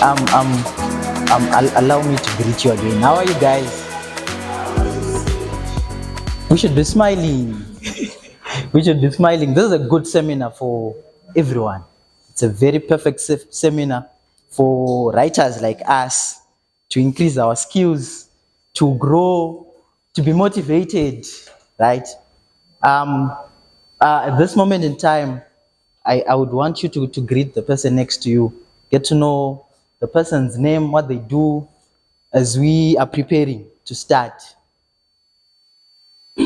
Allow me to greet you again. How are you guys? We should be smiling. We should be smiling. This is a good seminar for everyone. It's a very perfect seminar for writers like us to increase our skills, to grow, to be motivated, right? At this moment in time, I would want you to greet the person next to you, get to know the person's name, what they do, as we are preparing to start. I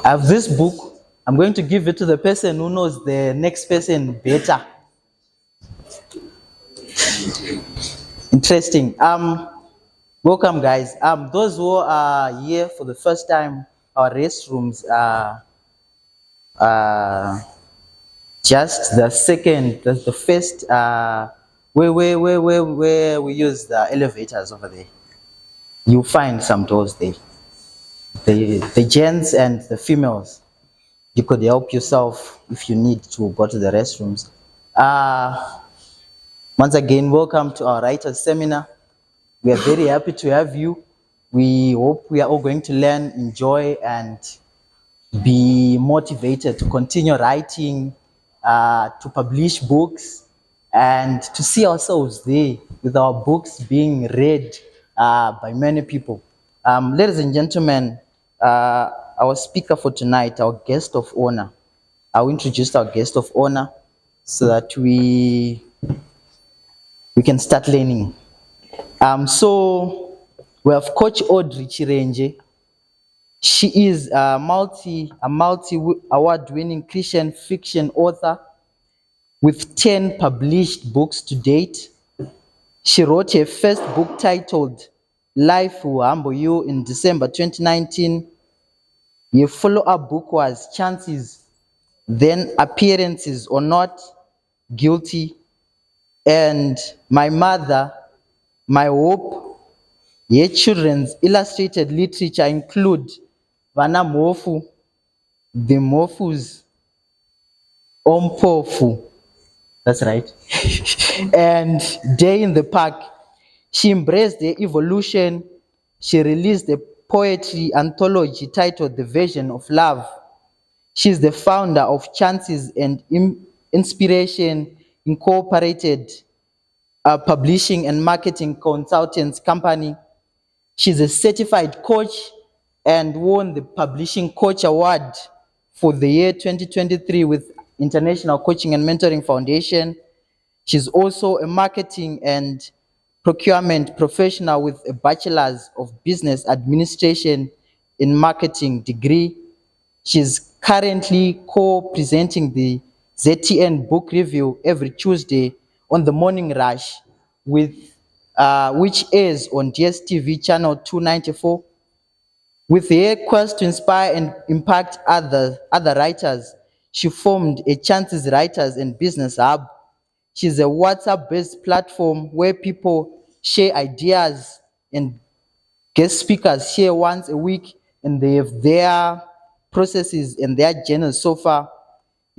have this book. I'm going to give it to the person who knows the next person better. Interesting. Welcome, guys. Those who are here for the first time, our restrooms are just the second, the first, where we use the elevators over there. You'll find some doors there. The gents and the females, you could help yourself if you need to go to the restrooms. Once again, welcome to our writers seminar. We are very happy to have you. We hope we are all going to learn, enjoy, and be motivated to continue writing, to publish books, and to see ourselves there with our books being read by many people. Ladies and gentlemen, our speaker for tonight, our guest of honor. I'll introduce our guest of honor so that we can start learning. So we have Coach Audrey Chirenje. She is a multi-award-winning Christian fiction author with 10 published books to date. She wrote her first book titled Life Will Humble You in December 2019. Her follow-up book was Chances, Then Appearances or Not, Guilty, and My Mother, My Hope. Her children's illustrated literature include Vana Mofu, The Mofus, Ompofu, that's right, and Day in the Park. She embraced the evolution. She released a poetry anthology titled The Version of Love. She's the founder of Chances and Inspiration Incorporated, a publishing and marketing consultants company. She's a certified coach and won the Publishing Coach Award for the year 2023 with International Coaching and Mentoring Foundation. She's also a marketing and procurement professional with a Bachelor's of Business Administration in Marketing degree. She's currently co-presenting the ZTN Book Review every Tuesday on the Morning Rush, which airs on DSTV channel 294. With her quest to inspire and impact other writers, she formed a Chances Writers and Business Hub. She's a WhatsApp-based platform where people share ideas and guest speakers share once a week, and they have their processes and their journals so far.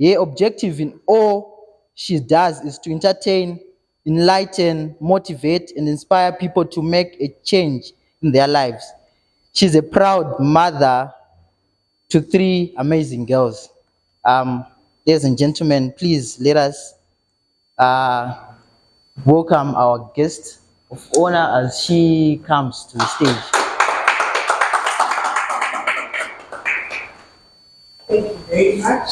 Her objective in all she does is to entertain, enlighten, motivate, and inspire people to make a change in their lives. She's a proud mother to 3 amazing girls. Ladies and gentlemen, please let us welcome our guest of honor as she comes to the stage. Thank you very much.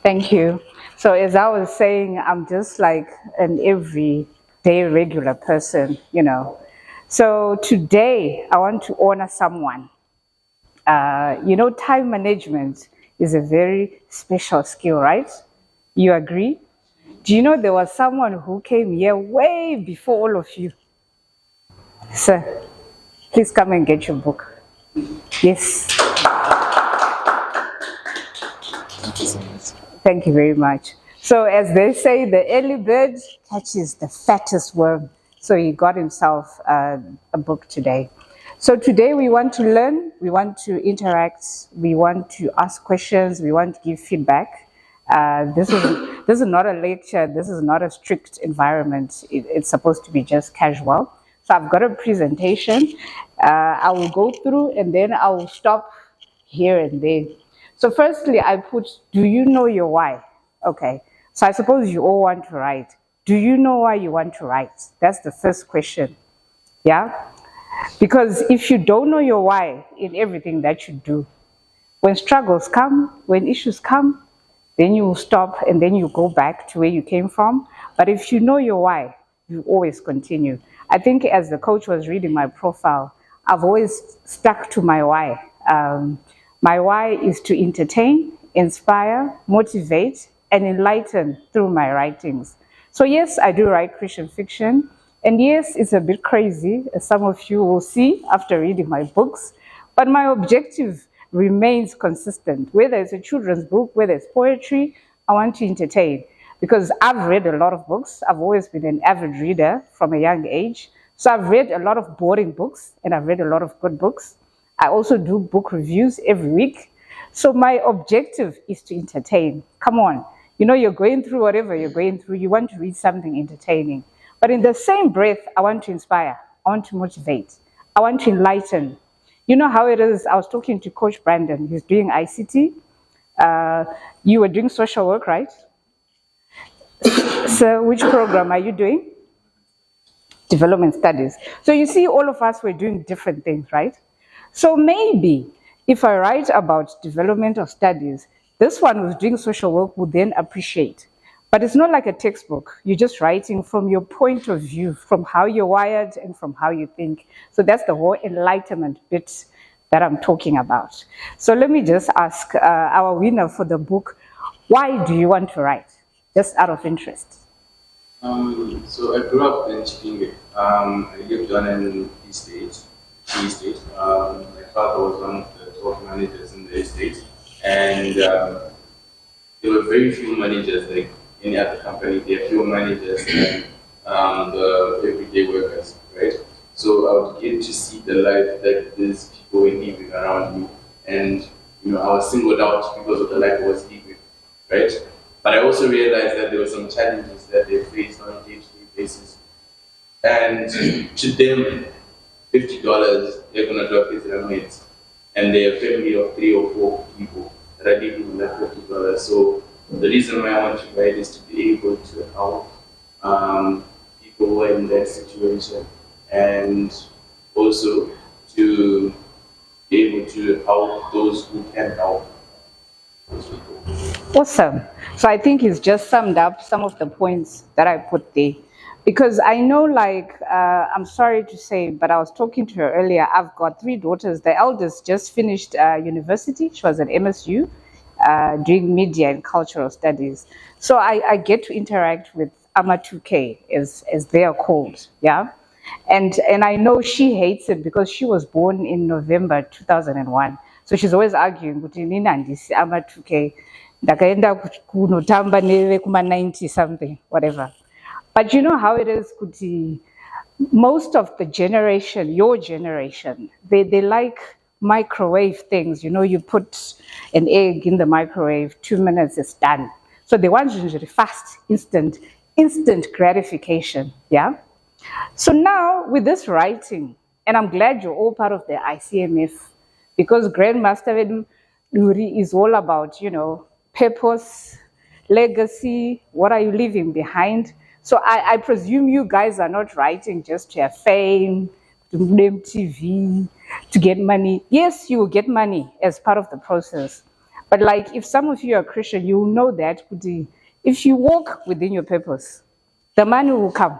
Thank you. So as I was saying, I'm just like an everyday regular person, you know. So today I want to honor someone. Time management is a very special skill, right? You agree? Do you know there was someone who came here way before all of you? Sir, please come and get your book. Yes. Thank you very much. So as they say, the early bird catches the fattest worm. So he got himself a book today. So today we want to learn, we want to interact, we want to ask questions, we want to give feedback. This is not a lecture, this is not a strict environment. It's supposed to be just casual. So I've got a presentation. I will go through and then I will stop here and there. So firstly, I put, do you know your why? Okay, so I suppose you all want to write. Do you know why you want to write? That's the first question, yeah? Because if you don't know your why in everything that you do, when struggles come, when issues come, then you will stop and then you go back to where you came from. But if you know your why, you always continue. I think as the coach was reading my profile, I've always stuck to my why. My why is to entertain, inspire, motivate, and enlighten through my writings. So yes, I do write Christian fiction. And yes, it's a bit crazy, as some of you will see after reading my books. But my objective remains consistent. Whether it's a children's book, whether it's poetry, I want to entertain. Because I've read a lot of books. I've always been an avid reader from a young age. So I've read a lot of boring books and I've read a lot of good books. I also do book reviews every week. So my objective is to entertain. Come on. You know, you're going through whatever you're going through. You want to read something entertaining. But in the same breath, I want to inspire. I want to motivate. I want to enlighten. You know how it is. I was talking to Coach Brandon. He's doing ICT. You were doing social work, right? So which program are you doing? Development studies. So you see, all of us were doing different things, right? So maybe if I write about development of studies, this one who's doing social work would then appreciate. But it's not like a textbook. You're just writing from your point of view, from how you're wired and from how you think. So that's the whole enlightenment bit that I'm talking about. So let me just ask our winner for the book, why do you want to write? Just out of interest. So I grew up in Chipinge. I lived on an estate, tea estate. My father was one of the top managers in the estate, and there were very few managers like any other company. There are fewer managers than the everyday workers, right? So I would get to see the life that these people were living around me, and I was singled out because of the life I was living, right? But I also realized that there were some challenges that they faced on a day-to-day basis. And to them, $50, they're going to drop it in a minute. And they're a family of 3 or 4 people that are living with that $50. So the reason why I want to write is to be able to help people who are in that situation, and also to be able to help those who can help those people. Awesome. So I think he's just summed up some of the points that I put there. Because I know, I'm sorry to say, but I was talking to her earlier. I've got 3 daughters. The eldest just finished university. She was at MSU doing media and cultural studies. So I get to interact with AMA 2K, as they are called. Yeah. And I know she hates it because she was born in November 2001. So she's always arguing, AMA 2K. Ndakaenda kunotamba neve kuma 90 something, whatever. But you know how it is, Kuti, most of the generation, your generation, they like microwave things. You put an egg in the microwave, 2 minutes, it's done. So they want usually fast, instant gratification, yeah? So now with this writing, and I'm glad you're all part of the ICMF, because Grandmaster Luri is all about, purpose, legacy, what are you leaving behind? So I presume you guys are not writing just to have fame, to name TV, to get money. Yes, you will get money as part of the process. But if some of you are Christian, you will know that if you walk within your purpose, the money will come.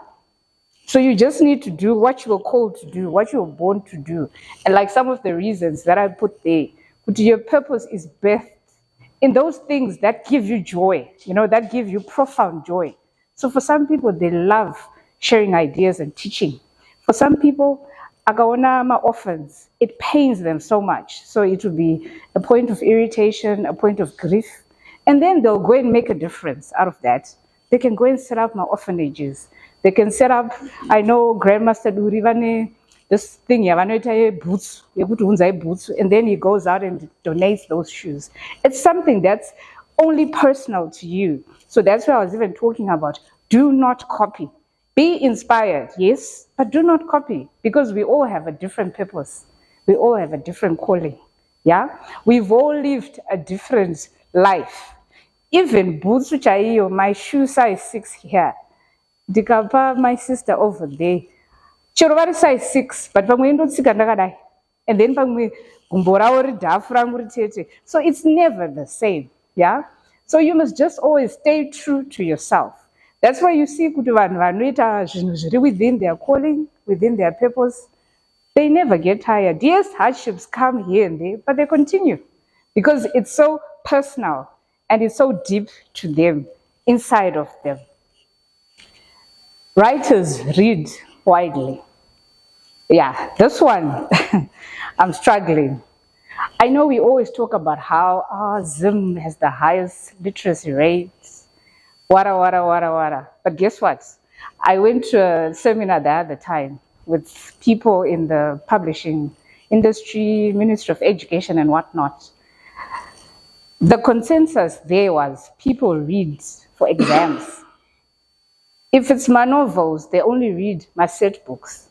So you just need to do what you were called to do, what you were born to do. And some of the reasons that I put there, your purpose is birthed in those things that give you joy, that give you profound joy. So for some people, they love sharing ideas and teaching. For some people, agaona orphans, it pains them so much. So it will be a point of irritation, a point of grief. And then they'll go and make a difference out of that. They can go and set up my orphanages. They can set up, I know Grandmaster Durivane, this thing, boots, boots, and then he goes out and donates those shoes. It's something that's only personal to you. So that's why I was even talking about do not copy. Be inspired, yes, but do not copy, because we all have a different purpose. We all have a different calling. Yeah, we've all lived a different life. Even boots which I use, my shoe size 6 here. Dikapa my sister over there. Chiro size 6, but pamwe ndotsika ndakadai. And then pamwe gumbo rawo ridhafu rangu ritete. So it's never the same. Yeah? So you must just always stay true to yourself. That's why you see kuti vanhu vanoita zvinhu zviri within their calling, within their purpose, they never get tired. Yes, hardships come here and there, but they continue because it's so personal and it's so deep to them, inside of them. Writers read widely. Yeah, this one, I'm struggling. I know we always talk about how Zim has the highest literacy rates, wara. But guess what? I went to a seminar the other time with people in the publishing industry, Ministry of Education and whatnot. The consensus there was people read for exams. If it's my novels, they only read my set books.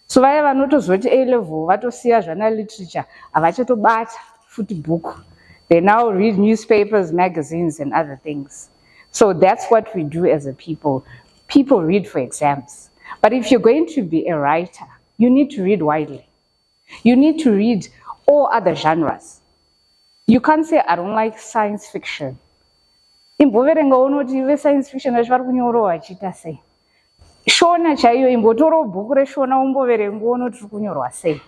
So vaya vanotozoti A-level, vatosiya zvana literature, havachatobata futi book. They now read newspapers, magazines, and other things. So that's what we do as a people. People read for exams. But if you're going to be a writer, you need to read widely. You need to read all other genres. You can't say, I don't like science fiction. Imboverenga unoti ve science fiction achivari kunyorowa achita sei. Shona chaiyo imbotoro bhuku reshona umboverenga unoti riri kunyorwa sei.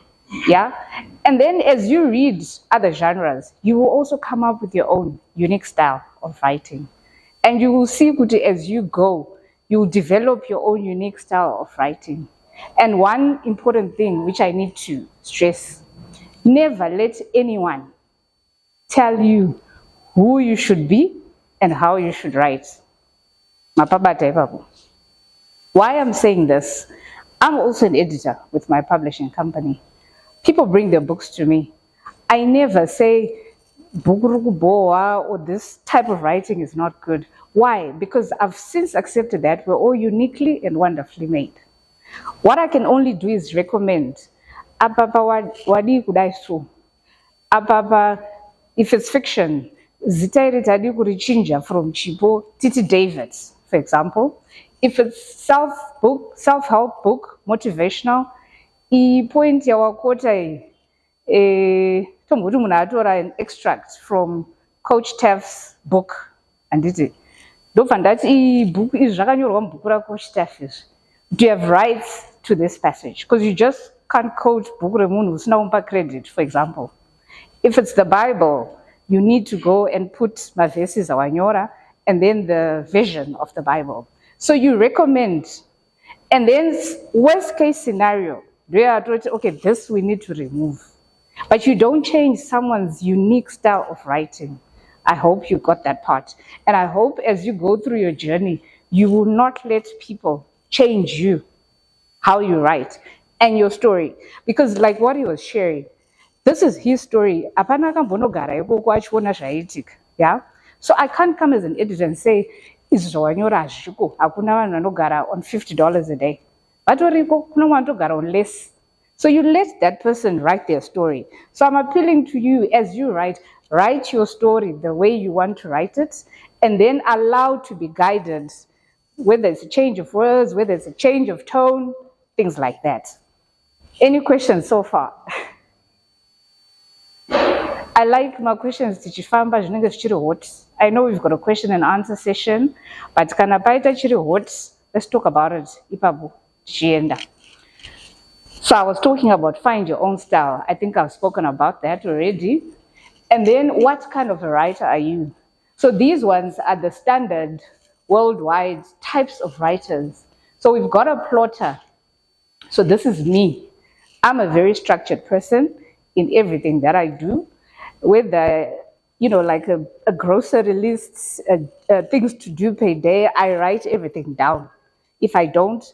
Yeah? And then as you read other genres, you will also come up with your own unique style of writing. And you will see kuti as you go, you will develop your own unique style of writing. And one important thing which I need to stress, never let anyone tell you who you should be and how you should write. Why I'm saying this, I'm also an editor with my publishing company. People bring their books to me. I never say, or this type of writing is not good. Why? Because I've since accepted that we're all uniquely and wonderfully made. What I can only do is recommend. If it's fiction, zitairi from Chipo Titi David, for example. If it's self-help book, motivational, point yawakota an extract from Coach Teff's book, and it. Don't find that book is Coach Teff. Do you have rights to this passage? Because you just can't quote book who's no credit, for example. If it's the Bible, you need to go and put my verses awanyora and then the vision of the Bible. So you recommend, and then worst case scenario, okay, this we need to remove. But you don't change someone's unique style of writing. I hope you got that part. And I hope as you go through your journey, you will not let people change you, how you write, and your story. Because like what he was sharing, this is his story. Yeah? So I can't come as an editor and say, on $50 a day. But on less. So you let that person write their story. So I'm appealing to you as you write your story the way you want to write it, and then allow to be guided, whether it's a change of words, whether it's a change of tone, things like that. Any questions so far? I like my questions tichifamba zvinenge zvichiri hot. I know we've got a question and answer session, but kana paita chiri hot, let's talk about it ipapo tichienda. So I was talking about find your own style. I think I've spoken about that already. And then what kind of a writer are you? So these ones are the standard worldwide types of writers. So we've got a plotter. So this is me. I'm a very structured person in everything that I do. Whether like a grocery list, things to do per day. I write everything down. If I don't,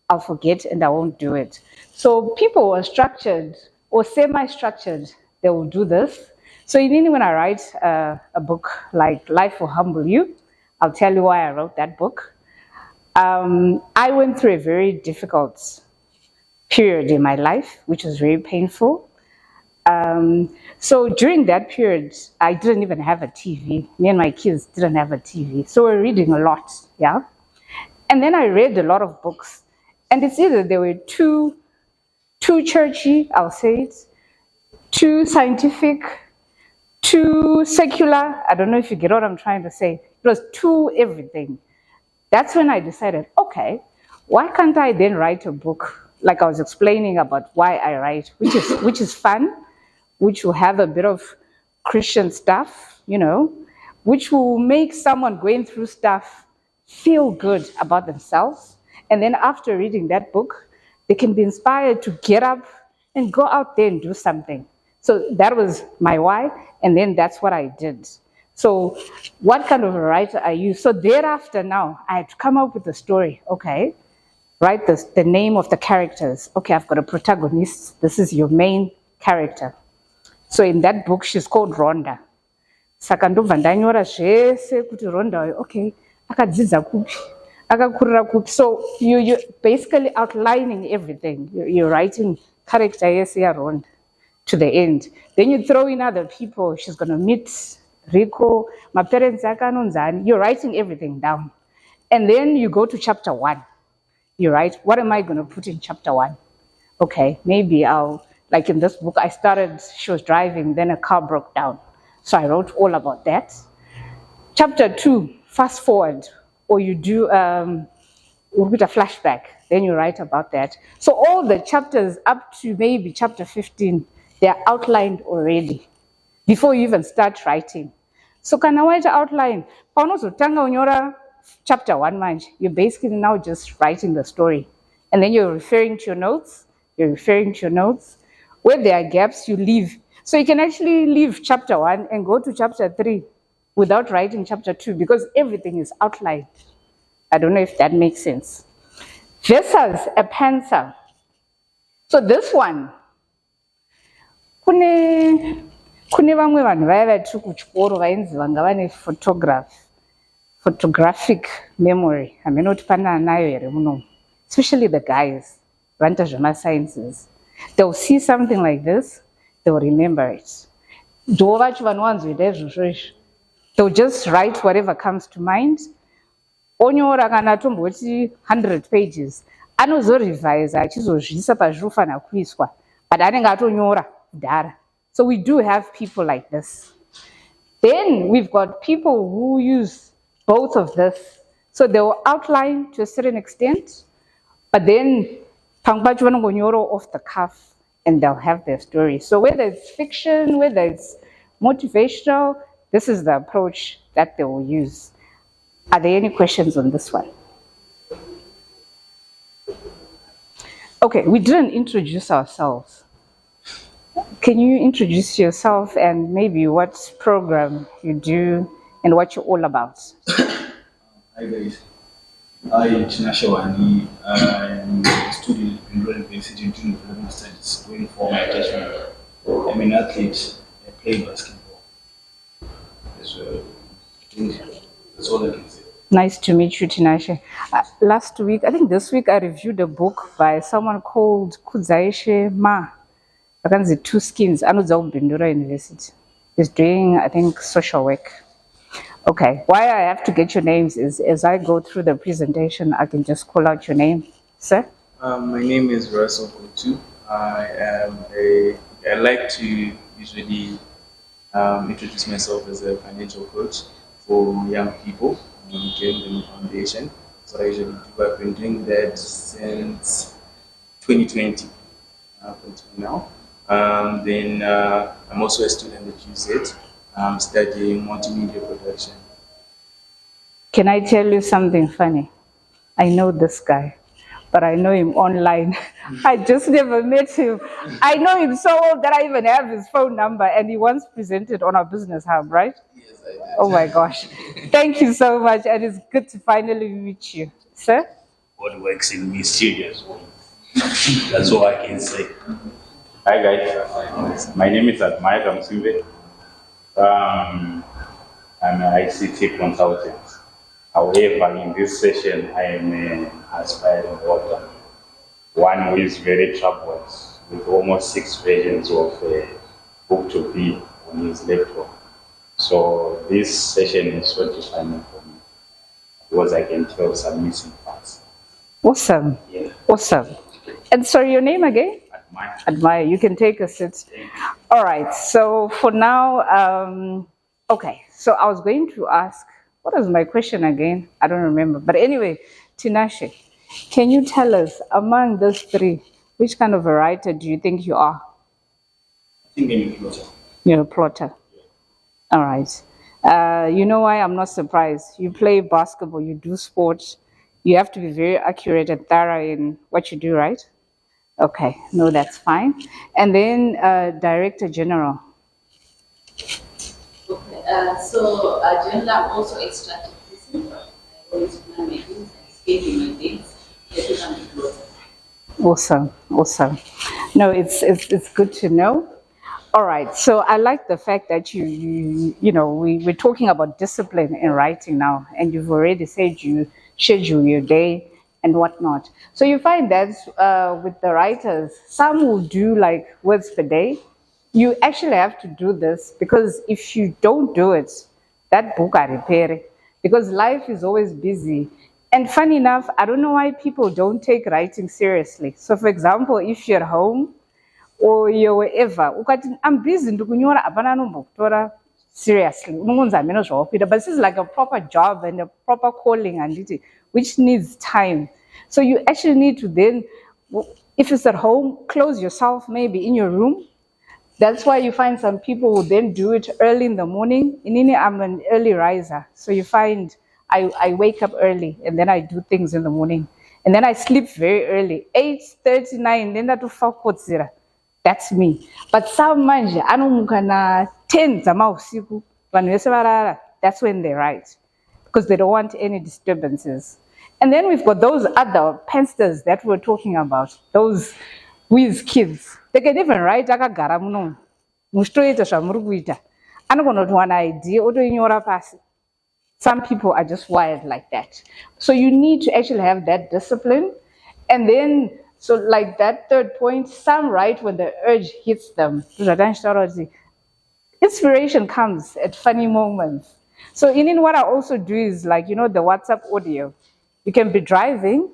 I'll forget and I won't do it. So people who are structured or semi-structured, they will do this. So even when I write a book like Life Will Humble You, I'll tell you why I wrote that book. I went through a very difficult period in my life, which was very painful. So during that period, I didn't even have a TV. Me and my kids didn't have a TV. So we're reading a lot, yeah? And then I read a lot of books. And it's either they were too churchy, I'll say it, too scientific, too secular. I don't know if you get what I'm trying to say. It was too everything. That's when I decided, okay, why can't I then write a book like I was explaining about why I write, which is fun, which will have a bit of Christian stuff, which will make someone going through stuff feel good about themselves. And then after reading that book, they can be inspired to get up and go out there and do something. So that was my why, and then that's what I did. So what kind of a writer are you? So thereafter now, I had to come up with a story. Okay, write the name of the characters. Okay, I've got a protagonist. This is your main character. So in that book, she's called Rhonda. Saka ndobva ndanyora zvese kuti Rhonda, okay, akadzidza kupi, akakurira kupi. So you're basically outlining everything. You're writing character yese yaRhonda to the end. Then you throw in other people. She's going to meet Rico, my parents akanonzani. You're writing everything down. And then you go to chapter 1. You write, what am I going to put in chapter 1? Okay, maybe like in this book, I started, she was driving, then a car broke down. So I wrote all about that. Chapter 2, fast forward, or you do a flashback, then you write about that. So all the chapters up to maybe chapter 15, they're outlined already before you even start writing. So kana waita outline, paunozotanga unyora chapter 1 manje, you're basically now just writing the story. And then you're referring to your notes, Where there are gaps, you leave. So you can actually leave chapter 1 and go to chapter 3 without writing chapter 2 because everything is outlined. I don't know if that makes sense. Versus a pencil. So this one, kune vamwe vanhu vaya vatiri kuchikoro vainzi vanga vane photographic memory. Hamene kuti pana nayo here munomu, especially the guys vanoita zvema-sciences. They'll see something like this, they'll remember it. Ndo vacho vanowanzoita izvozvo izvo. They'll just write whatever comes to mind. Onyora kana tomboti 100 pages. Anozorevise achizozviisa pazvinofanira kuiswa. But anenge atonyora kudhara. So we do have people like this. Then we've got people who use both of this. So they will outline to a certain extent, but then off the cuff and they'll have their story. So whether it's fiction, whether it's motivational, this is the approach that they will use. Are there any questions on this one? Okay, we didn't introduce ourselves. Can you introduce yourself and maybe what program you do and what you're all about? Hi guys, I'm Tinashawani. I'm a student enrolled in University of Development Studies going for my attachment. I'm an athlete, I play basketball. So I think that's all I can say. Nice to meet you, Tinashe. Last week, I think this week, I reviewed a book by someone called Kudzaishe Ma. I can see Two Skins. Anudza Bindura University. He's doing, I think, social work. Okay. Why I have to get your names is as I go through the presentation, I can just call out your name. Sir? My name is Russell Otu. I like to usually introduce myself as a financial coach for young people, giving them a foundation. So I usually do. I've been doing that since 2020 up until now. Then I'm also a student at UZ. I'm studying multimedia production. Can I tell you something funny? I know this guy, but I know him online. I just never met him. I know him so well that I even have his phone number, and he once presented on our business hub, right? Yes, I did. Oh my gosh. Thank you so much, and it's good to finally meet you. Sir? God works in mysterious ways. That's all I can say. Hi guys, my name is Admire Kamsimbe. I'm an ICT consultant. However, in this session, I am an aspiring author, one who is very troubled with almost 6 versions of a book to be on his laptop. So this session is so defining for me because I can tell some missing parts. Awesome. Yeah. Awesome. And sorry, your name again? Admire. Admire. You can take a sit. All right. So for now, okay. So I was going to ask, what was my question again? I don't remember. But anyway, Tinashe, can you tell us among those 3, which kind of a writer do you think you are? I think I'm a plotter. You're a plotter. All right. You know why I'm not surprised? You play basketball, you do sports. You have to be very accurate and thorough in what you do, right? Okay, no, that's fine. And then Director General. Okay, generally I'm also extractive person. I always plan my things and schedule my things. I become a closer. Awesome, awesome. No, it's good to know. All right, so I like the fact that we're talking about discipline in writing now, and you've already said you schedule your day and whatnot. So you find that with the writers, some will do like words per day. You actually have to do this because if you don't do it, that book I repair it because life is always busy. And funny enough, I don't know why people don't take writing seriously. So for example, if you're home or you're wherever, ukati, I'm busy ndikunyora apana nombokutora seriously. But this is like a proper job and a proper calling and which needs time. So you actually need to then, if it's at home, close yourself maybe in your room. That's why you find some people who then do it early in the morning. I'm an early riser. So you find I wake up early and then I do things in the morning. And then I sleep very early, 8:39, then that to that's me. But some manje, anomuka na 10 zama usiku, that's when they write. Because they don't want any disturbances. And then we've got those other pensters that we're talking about, those whiz kids. They can even write akagara muno. Mustoita shamurugwita. Anogono one idea, odoinyora pasi. Some people are just wired like that. So you need to actually have that discipline. And then, so like that third point, some write when the urge hits them. Inspiration comes at funny moments. So in what I also do is like, the WhatsApp audio. You can be driving,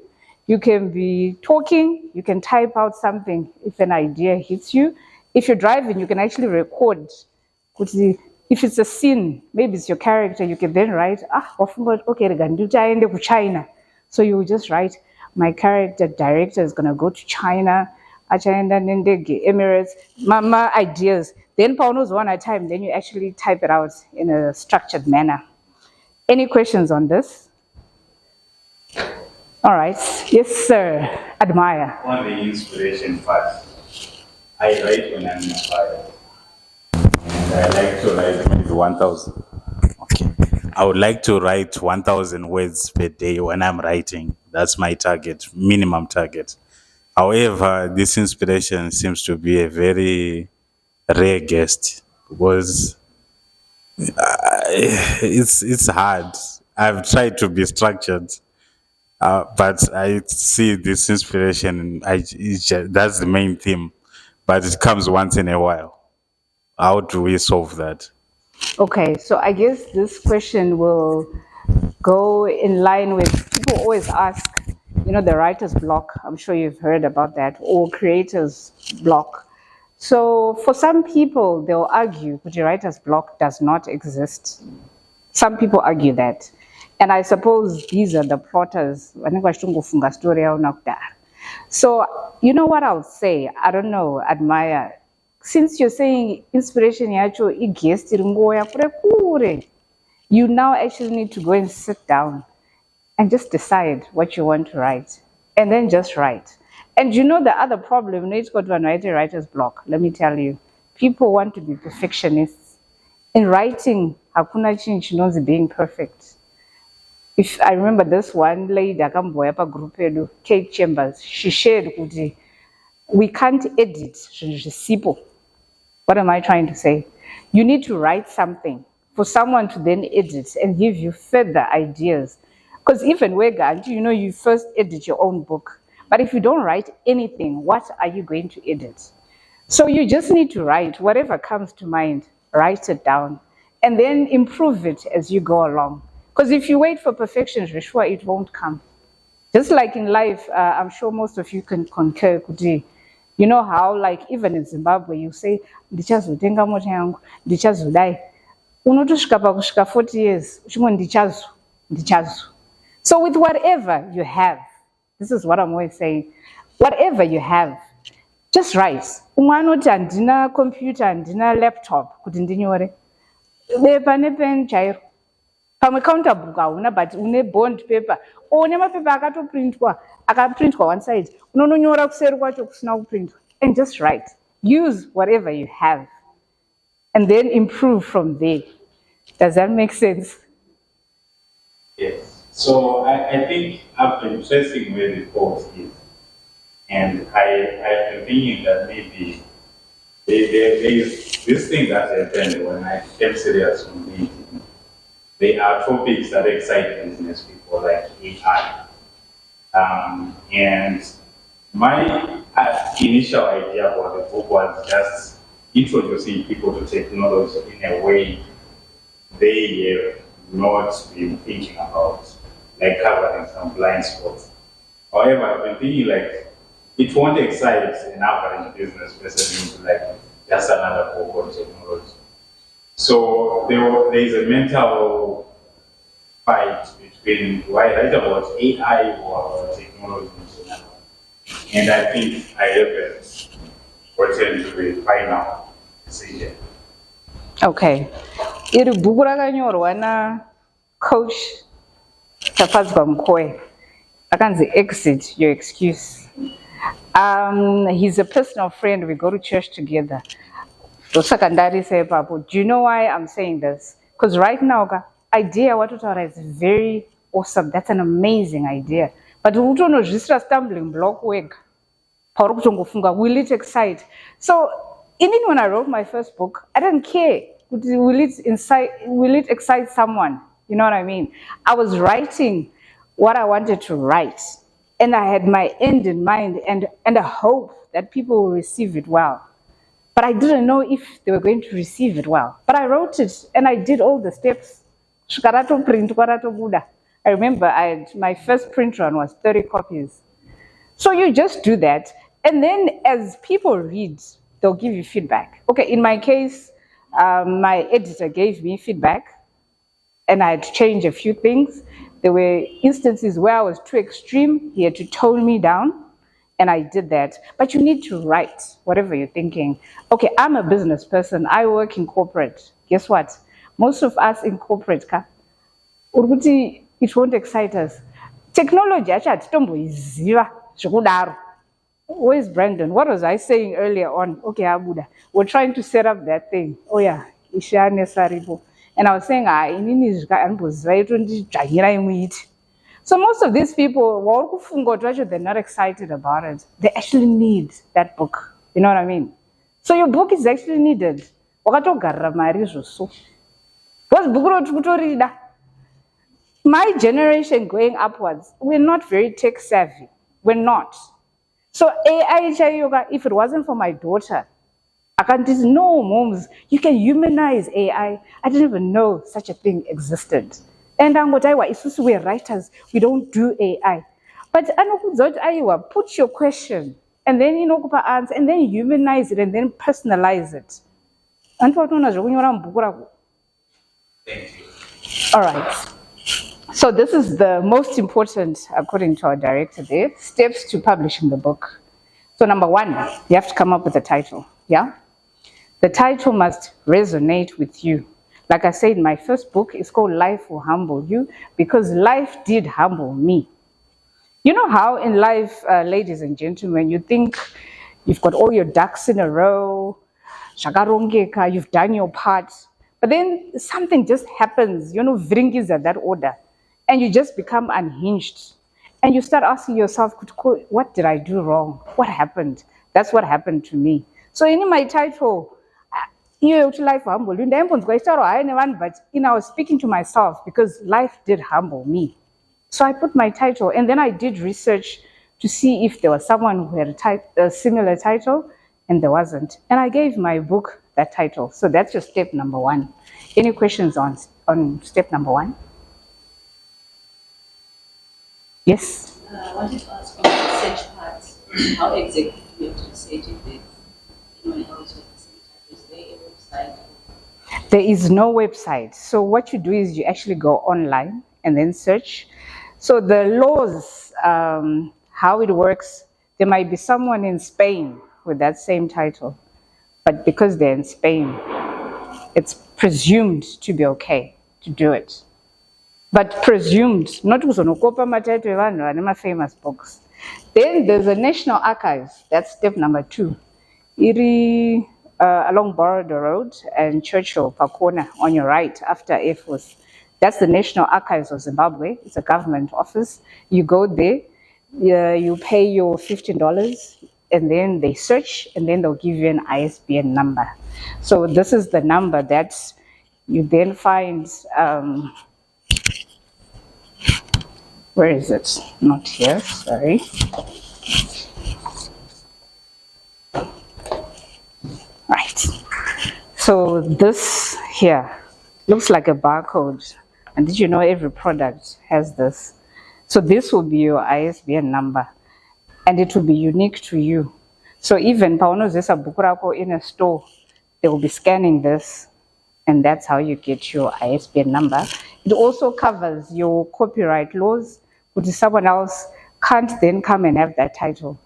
you can be talking, you can type out something if an idea hits you. If you're driving, you can actually record. If it's a scene, maybe it's your character, you can then write, okay, China. So you just write, my character director is going to go to China, Emirates, mama ideas. Then Pauno's one at a time, then you actually type it out in a structured manner. Any questions on this? All right. Yes, sir. Admire. On the inspiration part, I write when I'm inspired. And I like to write maybe 1,000. Okay. I would like to write 1,000 words per day when I'm writing. That's my target, minimum target. However, this inspiration seems to be a very rare guest because it's hard. I've tried to be structured. But I see this inspiration, that's the main theme, but it comes once in a while. How do we solve that? Okay, so I guess this question will go in line with people always ask, the writer's block. I'm sure you've heard about that, or creator's block. So for some people, they'll argue that the writer's block does not exist. Some people argue that. And I suppose these are the plotters. So, you know what I would say? I don't know, Admire. Since you're saying inspiration yacho igesti ngoya kure, you now actually need to go and sit down and just decide what you want to write. and then just write. And you know the other problem, it's got one writer's block. Let me tell you, people want to be perfectionists. In writing, hakuna chinhu chinonzi being perfect. If I remember this one lady akamboya pagroup yedu, Kate Chambers, she shared kuti we can't edit zvinhu zvisipo. What am I trying to say? You need to write something for someone to then edit and give you further ideas. Because even Wega, you know, you first edit your own book. But if you don't write anything, what are you going to edit? So you just need to write whatever comes to mind, write it down, and then improve it as you go along. Because if you wait for perfection, you're sure it won't come. Just like in life, I'm sure most of you can concur, Kuti. You know how, like, even in Zimbabwe, you say, ndichazotenga mota yangu, ndichazodai. Unotosvika pakusvika 40 years, uchimwe ndichazo. So with whatever you have, this is what I'm always saying, whatever you have, just write. Umwe anoti handina computer, handina laptop, kuti ndinyore. Bepa nepen chairo. Pamwe counter book hauna, but une bond paper. Une mapepa akaprintwa one side. Unononyora kuseri kwacho kusina kuprintwa. And just write. Use whatever you have. And then improve from there. Does that make sense? Yes. So I think I've been tracing where the fault is. And I've been thinking that maybe there is this thing that happened when I became serious on LinkedIn. There are topics that excite business people like AI. And my initial idea about the book was just introducing people to technology in a way they have not been thinking about, like covering some blind spots. However, I've been thinking like it won't excite an average business person into like just another book on technology. So there is a mental fight between do I write about AI or technology in general? And I think I haven't gotten to the final decision. Okay. Iri bhuku rakanyorwa na Coach Audrey. Akanzi Exit Your Excuse. He's a personal friend. We go to church together. Do you know why I'm saying this? Because right now, idea what is very awesome. That's an amazing idea. But we don't know just a stumbling block work. Will it excite? So even when I wrote my first book, I didn't care. Will it excite someone? You know what I mean? I was writing what I wanted to write. And I had my end in mind and a hope that people will receive it well. But I didn't know if they were going to receive it well. But I wrote it and I did all the steps. I remember my first print run was 30 copies. So you just do that. And then as people read, they'll give you feedback. Okay, in my case, my editor gave me feedback and I had to change a few things. There were instances where I was too extreme. He had to tone me down. And I did that. But you need to write whatever you're thinking. Okay, I'm a business person. I work in corporate. Guess what? Most of us in corporate, it won't excite us. Technology, where's Brandon? What was I saying earlier on? Okay, Abuda. We're trying to set up that thing. Oh yeah, and I was saying, so most of these people, they're not excited about it. They actually need that book. You know what I mean? So your book is actually needed. My generation going upwards, we're not very tech savvy. We're not. So AI, if it wasn't for my daughter, I can't just no moms, you can humanize AI. I didn't even know such a thing existed. And we're writers, we don't do AI. But put your question and then answer and then humanize it and then personalize it. Thank you. All right. So this is the most important, according to our director there, steps to publishing the book. So number one, you have to come up with a title. Yeah? The title must resonate with you. Like I said, my first book is called Life Will Humble You because life did humble me. You know how in life, ladies and gentlemen, you think you've got all your ducks in a row, shakarongeka, you've done your part, but then something just happens, vringis at that order, and you just become unhinged. And you start asking yourself, what did I do wrong? What happened? That's what happened to me. So in my title, life humble, but I was speaking to myself because life did humble me. So I put my title, and then I did research to see if there was someone who had a similar title, and there wasn't. And I gave my book that title. So that's your step number one. Any questions on step number one? Yes? I wanted to ask on the research part, how exactly do you have to research if there's anyone else with the same title? Is there a website? There is no website. So what you do is you actually go online and then search. So the laws, how it works, there might be someone in Spain with that same title, but because they're in Spain, it's presumed to be okay to do it. But presumed, not kuzonokopa matitle evanhu vane famous books. Then there's a National Archives. That's step number 2. Iri along Border Road and Churchill Pakona on your right after Air Force. That's the National Archives of Zimbabwe. It's a government office. You go there, you pay your $15, and then they search, and then they'll give you an ISBN number. So this is the number that you then find. Where is it? Not here, sorry. Right. So this here looks like a barcode. And did you know every product has this? So this will be your ISBN number, and it will be unique to you. So even paunozesa bhuku rako in a store, they will be scanning this, and that's how you get your ISBN number. It also covers your copyright laws, which someone else can't then come and have that title.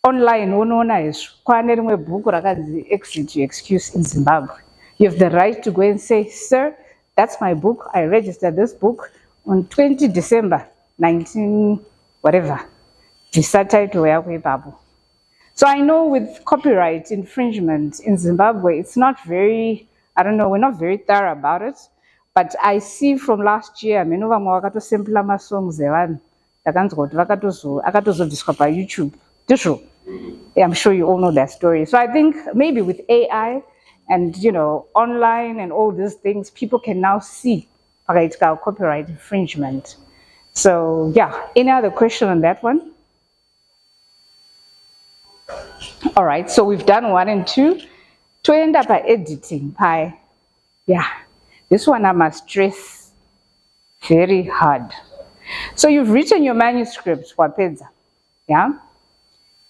Online unoona izvo kwane rimwe bhuku rakanzi Exit Your Excuse in Zimbabwe. You have the right to go and say, sir, that's my book. I registered this book on 20 December 19 whatever. Visa title yako ipapo. So I know with copyright infringement in Zimbabwe, it's not very, we're not very thorough about it. But I see from last year, vamwe vakatosempula masongs evanhu takanzwa kuti akatozobviswa paYouTube. I'm sure you all know that story. So I think maybe with AI and online and all these things, people can now see copyright infringement. So yeah, any other question on that one? All right, so we've done 1 and 2. To end up by editing, yeah, this one I must stress very hard. So you've written your manuscript, Wapedza, yeah?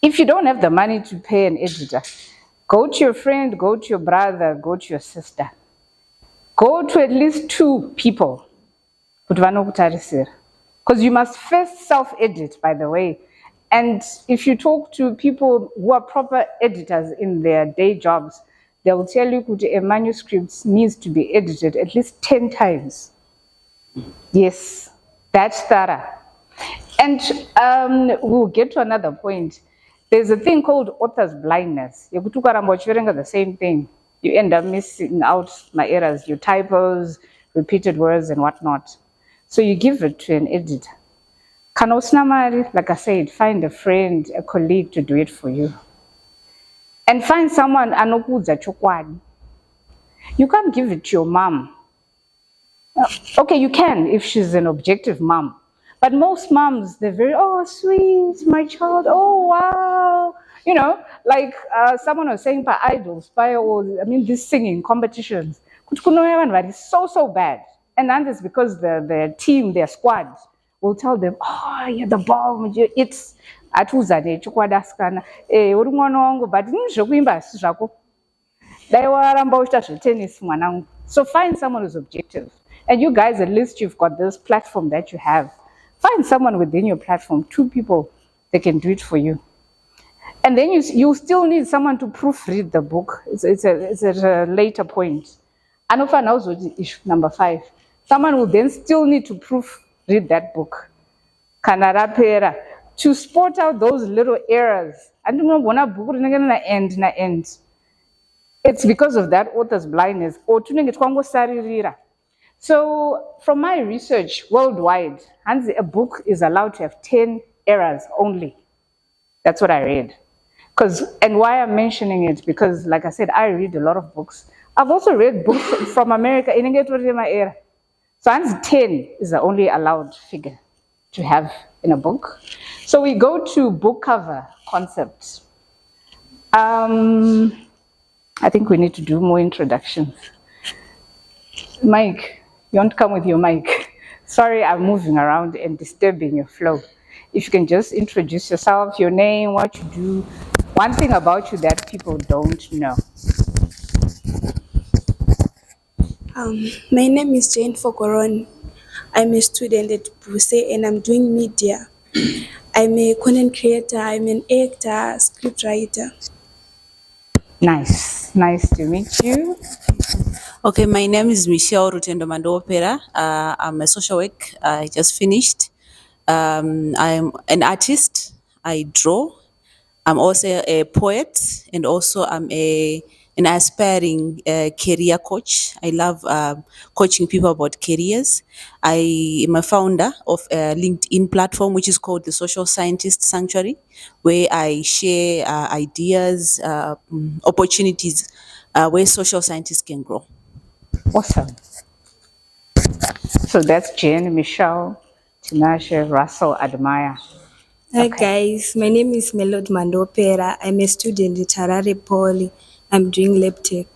If you don't have the money to pay an editor, go to your friend, go to your brother, go to your sister. Go to at least 2 people. Because you must first self-edit, by the way. And if you talk to people who are proper editors in their day jobs, they will tell you that a manuscript needs to be edited at least 10 times. Yes, that's thorough. And we'll get to another point. There's a thing called author's blindness. The same thing. You end up missing out my errors, your typos, repeated words, and whatnot. So you give it to an editor. Like I said, find a friend, a colleague to do it for you. And find someone anokuza chokwadi. You can't give it to your mom. Okay, you can if she's an objective mom. But most moms, they're very, oh, sweet, my child, oh, wow. Like someone was saying by idols, these singing competitions. It's so bad. And that is because the team, their squad, will tell them, oh, you're the bomb, it's atuzane chokwadaskana. Uri mwana wangu, but zvekuimba si zvako. Daiwaramba uchita tennis mwanangu. So find someone who's objective. And you guys, at least you've got this platform that you have. Find someone within your platform, 2 people, they can do it for you. And then you still need someone to proofread the book. It's a later point. Number 5. Someone will then still need to read that book. Kana rapera, to spot out those little errors. And you know, when a book end. It's because of that author's blindness. Or tunenge twango saririra. So, from my research worldwide, a book is allowed to have 10 errors only. That's what I read. And why I'm mentioning it, because like I said, I read a lot of books. I've also read books from America. So 10 is the only allowed figure to have in a book. So we go to book cover concepts. I think we need to do more introductions. Mike, you want to come with your mic? Sorry, I'm moving around and disturbing your flow. If you can just introduce yourself, your name, what you do, one thing about you that people don't know. My name is Jane Fokoron. I'm a student at Buse and I'm doing media. I'm a content creator, I'm an actor, scriptwriter. Nice to meet you. Okay, my name is Michelle Rutendo Mandopera. I'm a social work. I just finished. I'm an artist. I draw. I'm also a poet, and also I'm an aspiring career coach. I love coaching people about careers. I am a founder of a LinkedIn platform which is called the Social Scientist Sanctuary, where I share ideas, opportunities where social scientists can grow. Awesome. So that's Jane, Michelle, Tinashe, Russell, Admire. Hi guys, my name is Melody Mandopera. I'm a student at Harare Poly. I'm doing lab tech.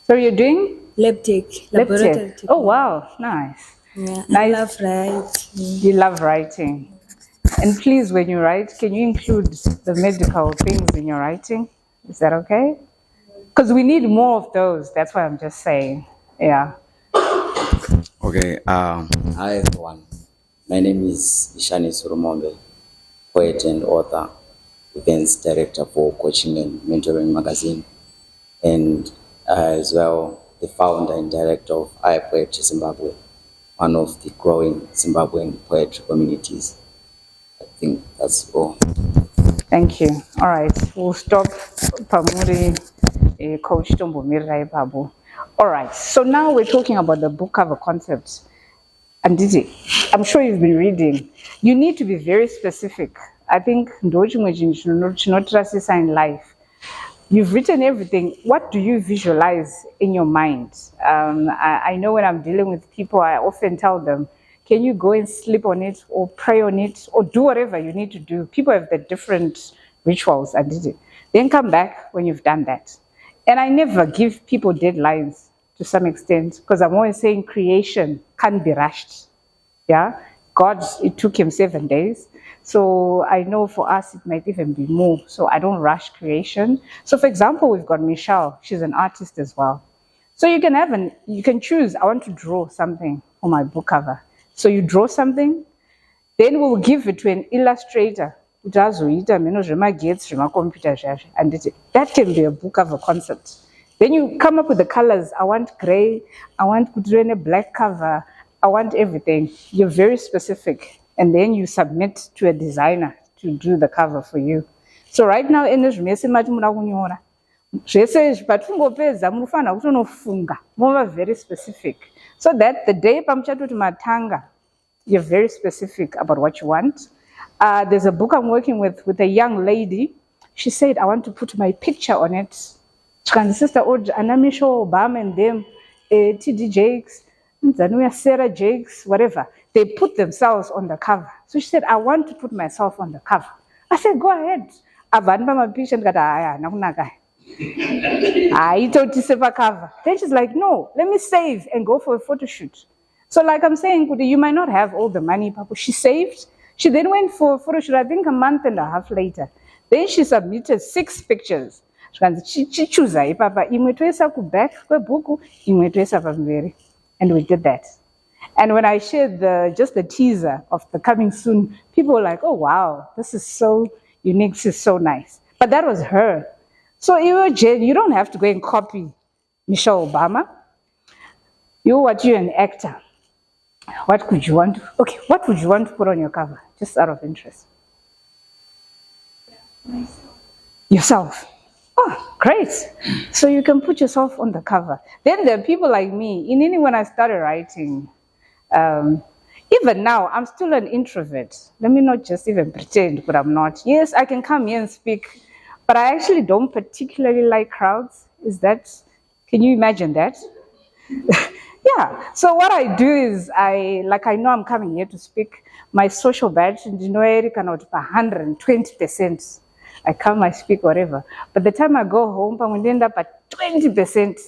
So you're doing? Lab tech, laboratory tech. Oh wow, nice. Yeah, Nice. I love writing. You love writing. And please, when you write, can you include the medical things in your writing? Is that okay? Because we need more of those. That's what I'm just saying. Yeah. Okay. Hi everyone. My name is Ishani Surumombe, poet and author, events director for Coaching and Mentoring magazine, and as well the founder and director of I Poet Zimbabwe, one of the growing Zimbabwean poetry communities. I think that's all. Thank you. All right. We'll stop Pamuri, Coach Tombomirai Babu. All right. So now we're talking about the book cover concepts. And Didi, I'm sure you've been reading. You need to be very specific. I think in life. You've written everything. What do you visualize in your mind? I know when I'm dealing with people, I often tell them, can you go and sleep on it or pray on it or do whatever you need to do? People have the different rituals and did it. Then come back when you've done that. And I never give people deadlines to some extent because I'm always saying creation can't be rushed. Yeah, God, it took him 7 days. So I know for us, it might even be more. So I don't rush creation. So for example, we've got Michelle. She's an artist as well. So you can choose, I want to draw something for my book cover. So you draw something, then we'll give it to an illustrator. And that can be a book cover concept. Then you come up with the colors. I want gray, I want a black cover, I want everything. You're very specific. And then you submit to a designer to do the cover for you. So right now, very specific. So that the day matanga, you're very specific about what you want. There's a book I'm working with a young lady. She said, I want to put my picture on it. Sister Audrey, Anamisho, Obama and them, TD Jakes, Sarah Jakes, whatever. They put themselves on the cover. So she said, I want to put myself on the cover. I said, go ahead. Then she's like, no, let me save and go for a photo shoot. So like I'm saying, you might not have all the money, but she saved. She then went for a photo shoot, I think a month and a half later. Then she submitted 6 pictures. She chose Papa, and we did that. And when I shared just the teaser of the coming soon, people were like, oh wow, this is so unique, this is so nice. But that was her. So you don't have to go and copy Michelle Obama. You're an actor. What would you want? Okay, what would you want to put on your cover? Just out of interest. Yourself. Oh, great. So you can put yourself on the cover. Then there are people like me. When I started writing, even now, I'm still an introvert. Let me not just even pretend, but I'm not. Yes, I can come here and speak, but I actually don't particularly like crowds. Can you imagine that? Yeah. So what I do is I know I'm coming here to speak. My social badge, Eric cannot 120%. I come, I speak, whatever. But the time I go home, I'm going to end up at 20%.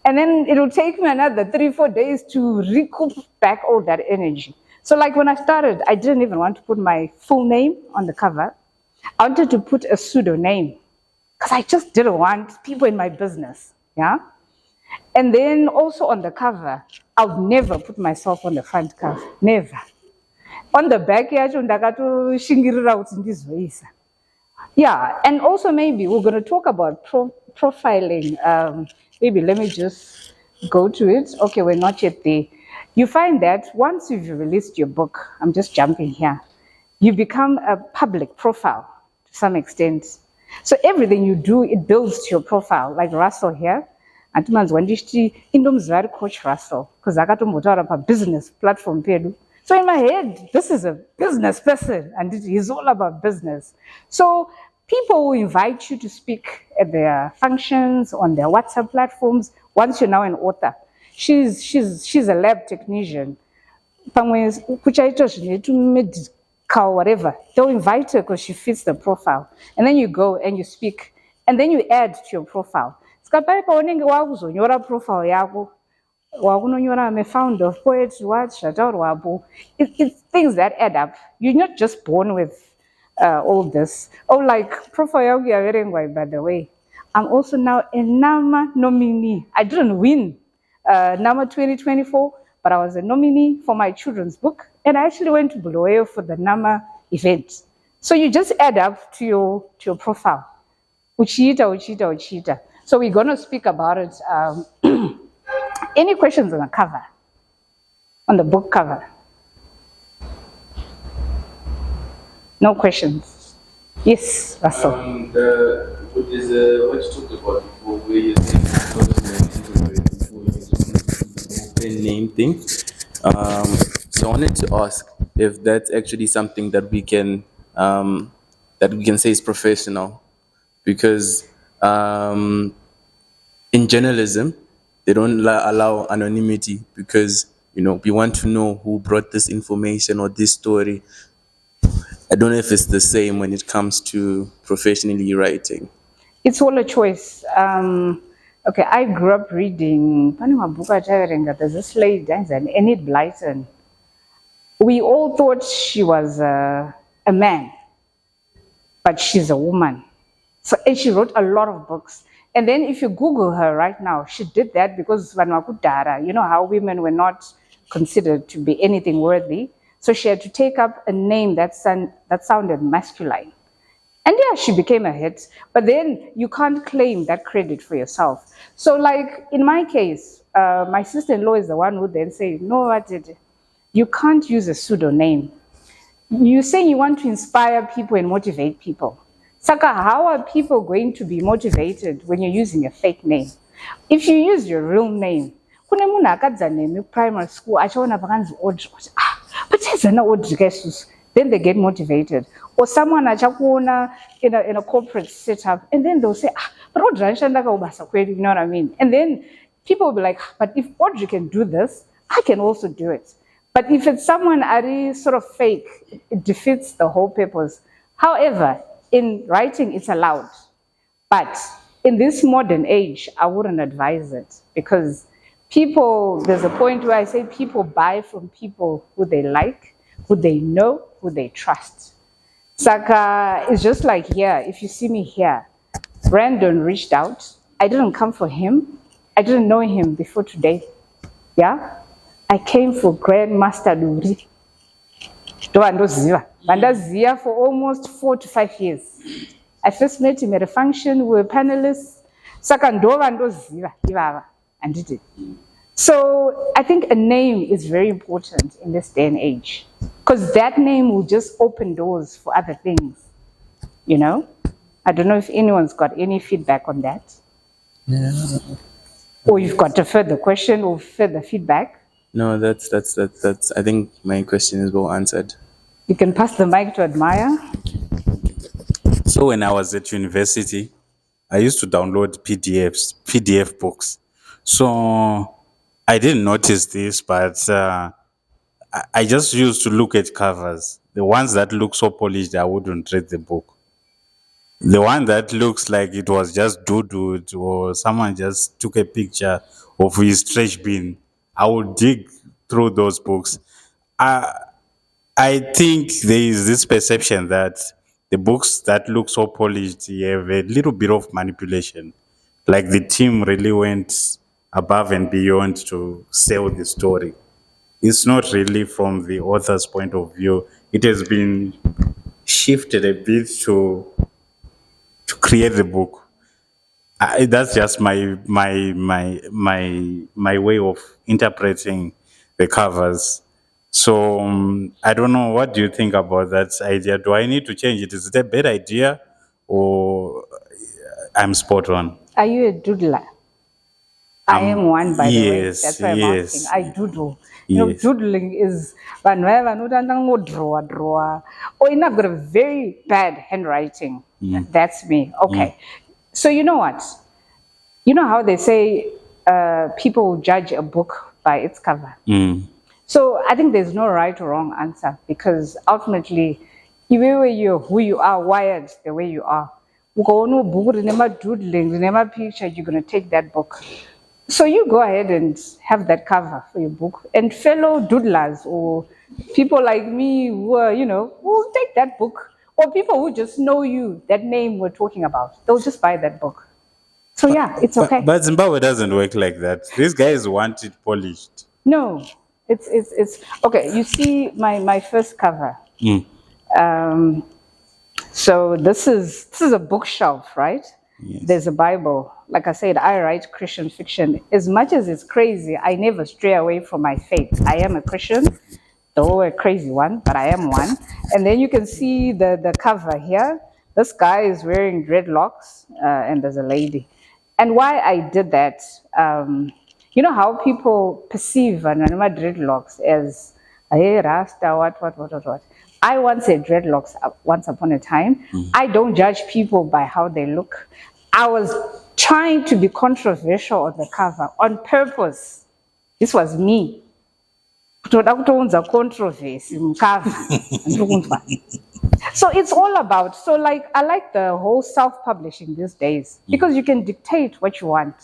And then it'll take me another 3-4 days to recoup back all that energy. So like when I started, I didn't even want to put my full name on the cover. I wanted to put a pseudo name because I just didn't want people in my business. Yeah. And then also on the cover, I would never put myself on the front cover. Never. On the back, yeah, and also maybe we're going to talk about profiling. Maybe let me just go to it. Okay, we're not yet there. You find that once you've released your book, I'm just jumping here, you become a public profile to some extent. So everything you do, it builds to your profile. Like Russell here, and man's when you Coach Russell, because I got to motor up a business platform. So in my head, this is a business person, and he's all about business. So people will invite you to speak at their functions, on their WhatsApp platforms, once you're now an author. She's a lab technician. Whatever. They'll invite her because she fits the profile. And then you go and you speak. And then you add to your profile. Profile. I'm a founder of Poets Watch. It's things that add up. You're not just born with all this. Oh, like profile, by the way. I'm also now a NAMA nominee. I didn't win NAMA 2024, but I was a nominee for my children's book. And I actually went to Bulawayo for the NAMA event. So you just add up to your profile. Uchita. So we're going to speak about it. Any questions on the cover? On the book cover? No questions? Yes, Russell. What you talked about before, where you're saying open name thing. So I wanted to ask if that's actually something that we can say is professional, because in journalism they don't allow anonymity, because we want to know who brought this information or this story. I don't know if it's the same when it comes to professionally writing. It's all a choice. Okay, I grew up reading. There's this lady, Enid Blyton. We all thought she was a man, but she's a woman. So, and she wrote a lot of books. And then if you Google her right now, she did that because you know how women were not considered to be anything worthy. So she had to take up a name that sounded masculine. And yeah, she became a hit, but then you can't claim that credit for yourself. So like in my case, my sister-in-law is the one who then said, no, you can't use a pseudonym. You say you want to inspire people and motivate people. Saka, how are people going to be motivated when you're using a fake name? If you use your real name, primary school, then they get motivated. Or someone in a corporate setup, and then they'll say, but Audrey, you know what I mean? And then people will be like, but if Audrey can do this, I can also do it. But if it's someone sort of fake, it defeats the whole purpose. However, in writing, it's allowed. But in this modern age, I wouldn't advise it, because there's a point where I say people buy from people who they like, who they know, who they trust. Saka, it's just like here. If you see me here, Brandon reached out. I didn't come for him. I didn't know him before today. Yeah? I came for Grandmaster Luri. Bandazia for almost 4 to 5 years. I first met him at a function. We were panelists. Saka Ndova Ndoziva, and did it. So I think a name is very important in this day and age, because that name will just open doors for other things, you know? I don't know if anyone's got any feedback on that. Yeah. Or you've got a further question or further feedback. No, that's. I think my question is well answered. You can pass the mic to Admire. So when I was at university, I used to download PDF books. So I didn't notice this, but I just used to look at covers. The ones that look so polished, I wouldn't read the book. The one that looks like it was just doodled or someone just took a picture of his trash bin, I would dig through those books. I think there is this perception that the books that look so polished have a little bit of manipulation. Like the team really went above and beyond to sell the story. It's not really from the author's point of view. It has been shifted a bit to create the book. That's just my way of interpreting the covers. So I don't know. What do you think about that idea? Do I need to change it? Is it a bad idea, or I'm spot on? Are you a doodler? I am one, by the way. Yes, That's why I'm yes, asking. I doodle. You know, yes. doodling is draw. Or I've got a very bad handwriting. That's me. Okay. So you know what? You know how they say people judge a book by its cover. So I think there's no right or wrong answer, because ultimately, you're who you are, wired the way you are. Doodling, remember picture, you're going to take that book. So you go ahead and have that cover for your book, and fellow doodlers or people like me who are, will take that book, or people who just know you, that name we're talking about, they'll just buy that book. So yeah, it's okay. But Zimbabwe doesn't work like that. These guys want it polished. No, it's okay. You see my first cover. So this is a bookshelf, right? Yes. There's a Bible. Like I said, I write Christian fiction. As much as it's crazy, I never stray away from my faith. I am a Christian, though a crazy one, but I am one. And then you can see the cover here. This guy is wearing dreadlocks, and there's a lady. And why I did that, you know how people perceive dreadlocks as, hey, Rasta, what. I once had dreadlocks once upon a time. I don't judge people by how they look. I was trying to be controversial on the cover on purpose. This was me. Controversy cover. So it's all about, so like, I like the whole self-publishing these days, because you can dictate what you want.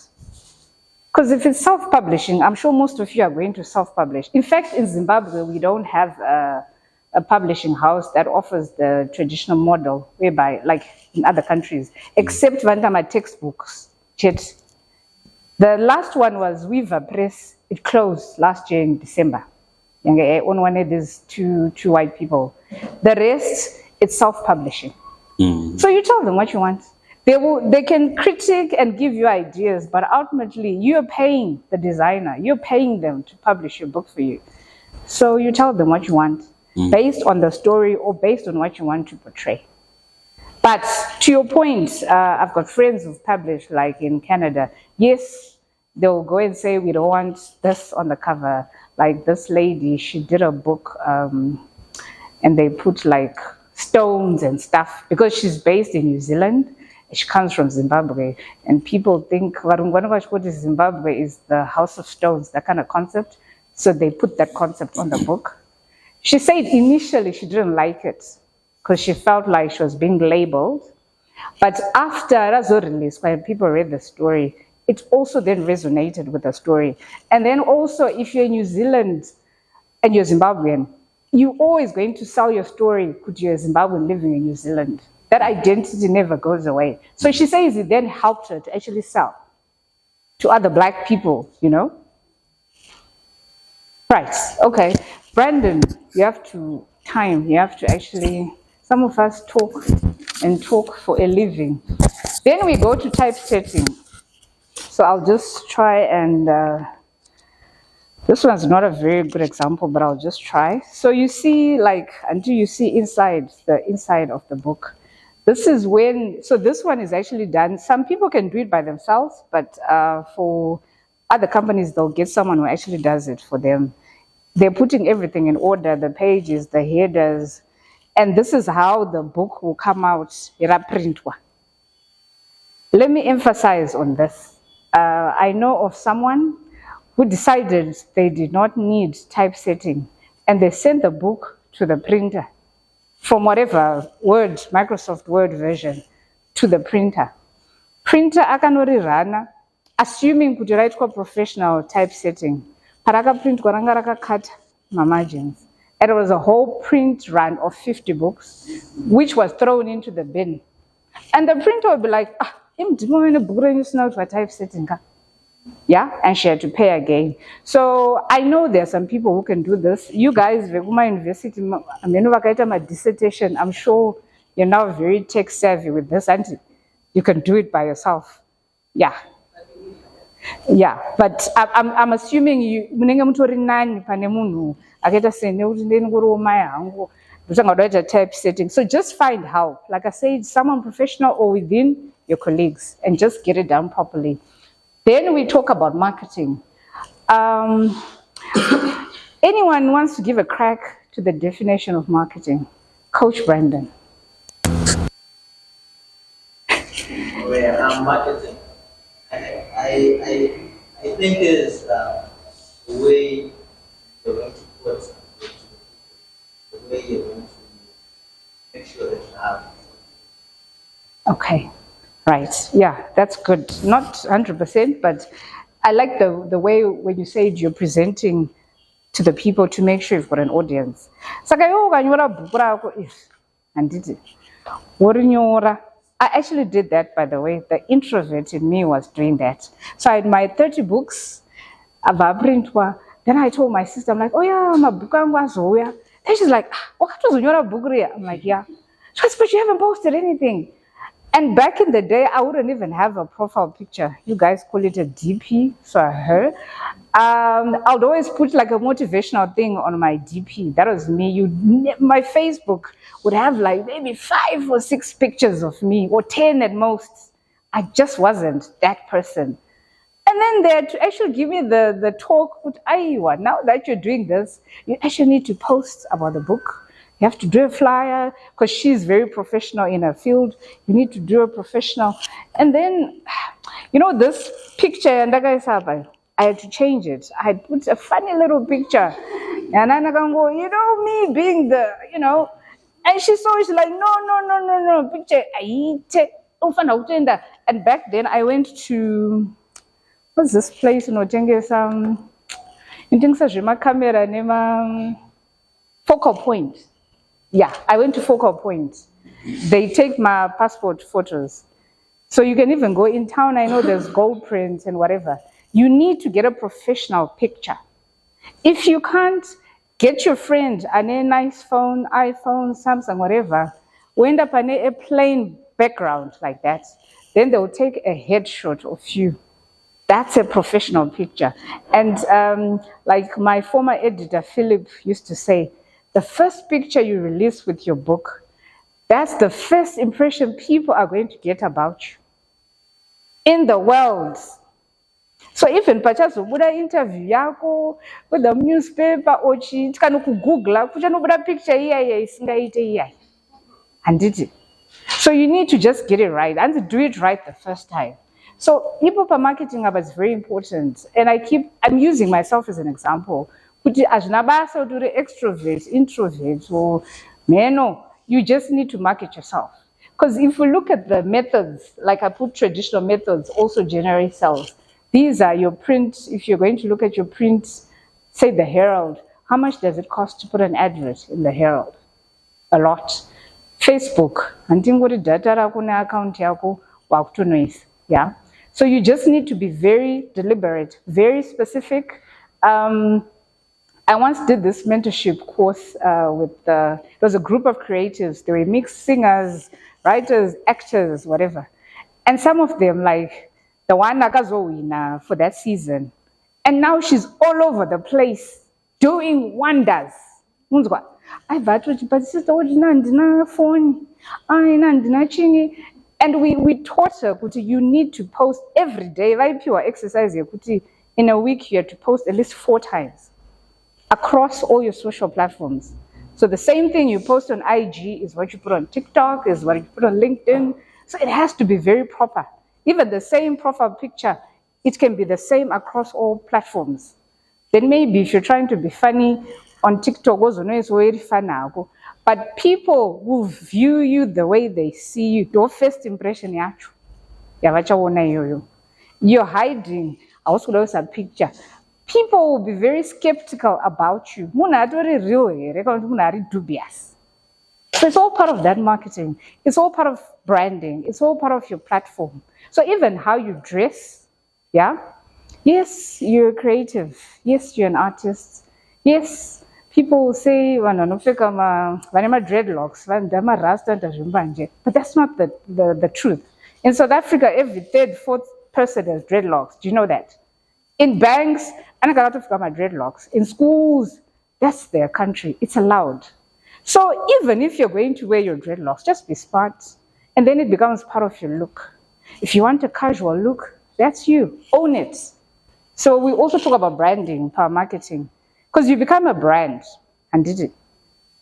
Because if it's self-publishing, I'm sure most of you are going to self-publish. In fact, in Zimbabwe, we don't have a publishing house that offers the traditional model, whereby, like in other countries, except Vandama textbooks. The last one was Weaver Press. It closed last year in December. On one of these two white people. The rest, it's self-publishing. So you tell them what you want. They can critique and give you ideas, but ultimately you're paying the designer. You're paying them to publish your book for you. So you tell them what you want, based on the story or based on what you want to portray. But to your point, I've got friends who've published, like in Canada. Yes, they'll go and say, we don't want this on the cover. Like this lady, she did a book, and they put like stones and stuff, because she's based in New Zealand. She comes from Zimbabwe, and people think Zimbabwe is the house of stones, that kind of concept. So they put that concept on the book. She said initially she didn't like it because she felt like she was being labeled. But after Razo release, when people read the story, it also then resonated with the story. And then also, if you're in New Zealand and you're Zimbabwean, you're always going to sell your story because you're a Zimbabwean living in New Zealand. That identity never goes away. So she says it then helped her to actually sell to other Black people, Right, okay. Brandon, you have to actually, some of us talk for a living. Then we go to typesetting. So I'll just try and This one's not a very good example, but I'll just try. So you see, like, until you see inside, the inside of the book. This is when, so this one is actually done. Some people can do it by themselves, but for other companies, they'll get someone who actually does it for them. They're putting everything in order, the pages, the headers, and this is how the book will come out. Let me emphasize on this. I know of someone who decided they did not need typesetting, and they sent the book to the printer from whatever Word, Microsoft Word version to the printer. Printer akanorirana, assuming kuti raitwa professional typesetting, parakaprintwa ranga rakakata margins. And it was a whole print run of 50 books, which was thrown into the bin. And the printer would be like, typesetting. Yeah, and she had to pay again. So I know there are some people who can do this. You guys, Veguma University, my dissertation, I'm sure you're now very tech savvy with this, and you can do it by yourself. Yeah. Yeah, but I'm assuming you typesetting. So just find help. Like I said, someone professional or within your colleagues, and just get it done properly. Then we talk about marketing. Anyone wants to give a crack to the definition of marketing? Coach Brandon. Marketing. I think is the way you're going to put something, the way you're going to make sure that you have. Okay. Right. Yeah, that's good. Not 100%, but I like the way when you say you're presenting to the people to make sure you've got an audience. I actually did that, by the way. The introvert in me was doing that. So I had my 30 books. Then I told my sister, I'm like, oh yeah, my book. Then she's like, I'm like, yeah. She goes, but you haven't posted anything. And back in the day, I wouldn't even have a profile picture. You guys call it a DP, so I heard. I'd always put like a motivational thing on my DP. That was me. My Facebook would have like maybe 5 or 6 pictures of me, or 10 at most. I just wasn't that person. And then they had to actually give me the talk with Aiwa. Now that you're doing this, you actually need to post about the book. You have to do a flyer, because she's very professional in her field. You need to do a professional. And then, this picture, and I had to change it. I had put a funny little picture. And I go, me being the, and she saw it, she's like, no, picture. And back then I went to, what's this place? Camera name, Focal Point. Yeah, I went to Focal Point. They take my passport photos. So you can even go in town. I know there's gold prints and whatever. You need to get a professional picture. If you can't, get your friend a nice phone, iPhone, Samsung, whatever. We end up on a plain background like that. Then they'll take a headshot of you. That's a professional picture. And like my former editor, Philip, used to say, the first picture you release with your book, that's the first impression people are going to get about you in the world. So even pachazobuda interview yako with the newspaper or kana kugoogle kuchanobuda picture iya isingaite iya. Handiti. So you need to just get it right and do it right the first time. So e-paper marketing is very important, and I'm using myself as an example. As nabasa do the extroverts, introverts, or you just need to market yourself. Because if we look at the methods, like I put traditional methods also generate sales. These are your print. If you're going to look at your print, say the Herald, how much does it cost to put an advert in the Herald? A lot. Facebook, data account yeah. So you just need to be very deliberate, very specific. I once did this mentorship course it was a group of creatives. They were mixed singers, writers, actors, whatever. And some of them, like the one Nakazowina for that season, And now she's all over the place doing wonders. Munzwa. I vatoti, but sister, ndina phone. Ndina chingi. And we taught her, kuti, you need to post every day. Right, pure exercise, kuti, in a week you have to post at least 4 times across all your social platforms. So the same thing you post on IG is what you put on TikTok, is what you put on LinkedIn. So it has to be very proper. Even the same profile picture, it can be the same across all platforms. Then maybe if you're trying to be funny on TikTok, it's very fun. But people will view you the way they see you. Your first impression, you're hiding. I also lost a picture. People will be very skeptical about you. Dubious. So it's all part of that marketing. It's all part of branding. It's all part of your platform. So even how you dress, yeah? Yes, you're creative. Yes, you're an artist. Yes, people will say, dreadlocks, but that's not the truth. In South Africa, every 3rd, 4th person has dreadlocks. Do you know that? In banks, and I got to my dreadlocks. In schools, that's their country. It's allowed. So even if you're going to wear your dreadlocks, just be smart. And then it becomes part of your look. If you want a casual look, that's you. Own it. So we also talk about branding, power marketing. Because you become a brand. And did it.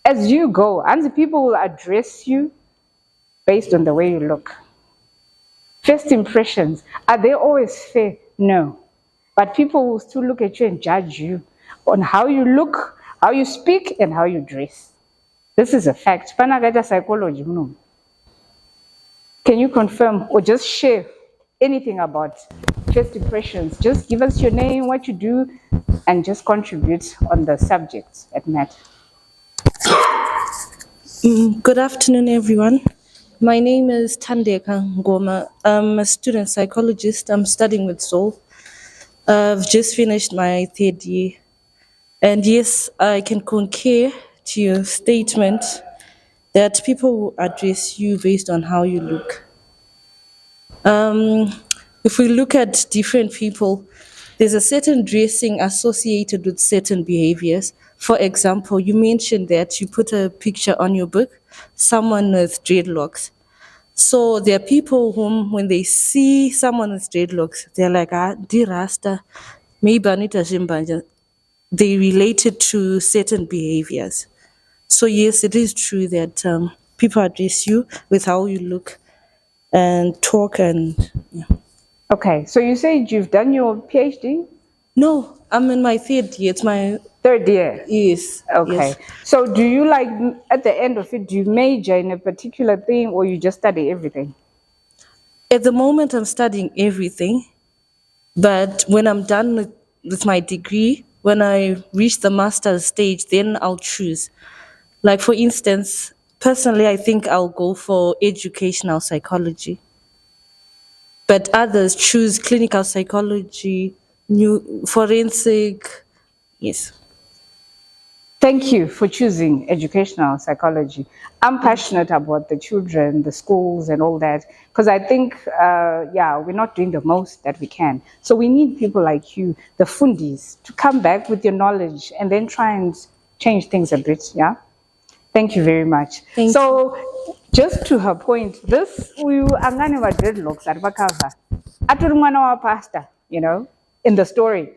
As you go, and the people will address you based on the way you look. First impressions, are they always fair? No. But people will still look at you and judge you on how you look, how you speak, and how you dress. This is a fact. Panagata psychology. Can you confirm or just share anything about first impressions? Just give us your name, what you do, and just contribute on the subject at matter. Good afternoon, everyone. My name is Tandeka Ngoma. I'm a student psychologist. I'm studying with Seoul. I've just finished my 3rd year. And yes, I can concur to your statement that people will address you based on how you look. If we look at different people, there's a certain dressing associated with certain behaviors. For example, you mentioned that you put a picture on your book, someone with dreadlocks. So there are people whom, when they see someone with dreadlocks, they're like, di Rasta, maybe Anita Zimbanja. They relate it to certain behaviors. So yes, it is true that people address you with how you look and talk and yeah. Okay, so you said you've done your PhD? No, I'm in my 3rd year. It's my 3rd year? Yes. Okay. Yes. So do you at the end of it, do you major in a particular thing or you just study everything? At the moment, I'm studying everything. But when I'm done with my degree, when I reach the master's stage, then I'll choose. Like for instance, personally, I think I'll go for educational psychology. But others choose clinical psychology, forensic, yes. Thank you for choosing educational psychology. I'm passionate about the children, the schools and all that, because I think, we're not doing the most that we can. So we need people like you, the fundis, to come back with your knowledge and then try and change things a bit, yeah? Thank you very much. Thank you. Just to her point, I'm not about dreadlocks at Bakava. Aturumana pastor, in the story.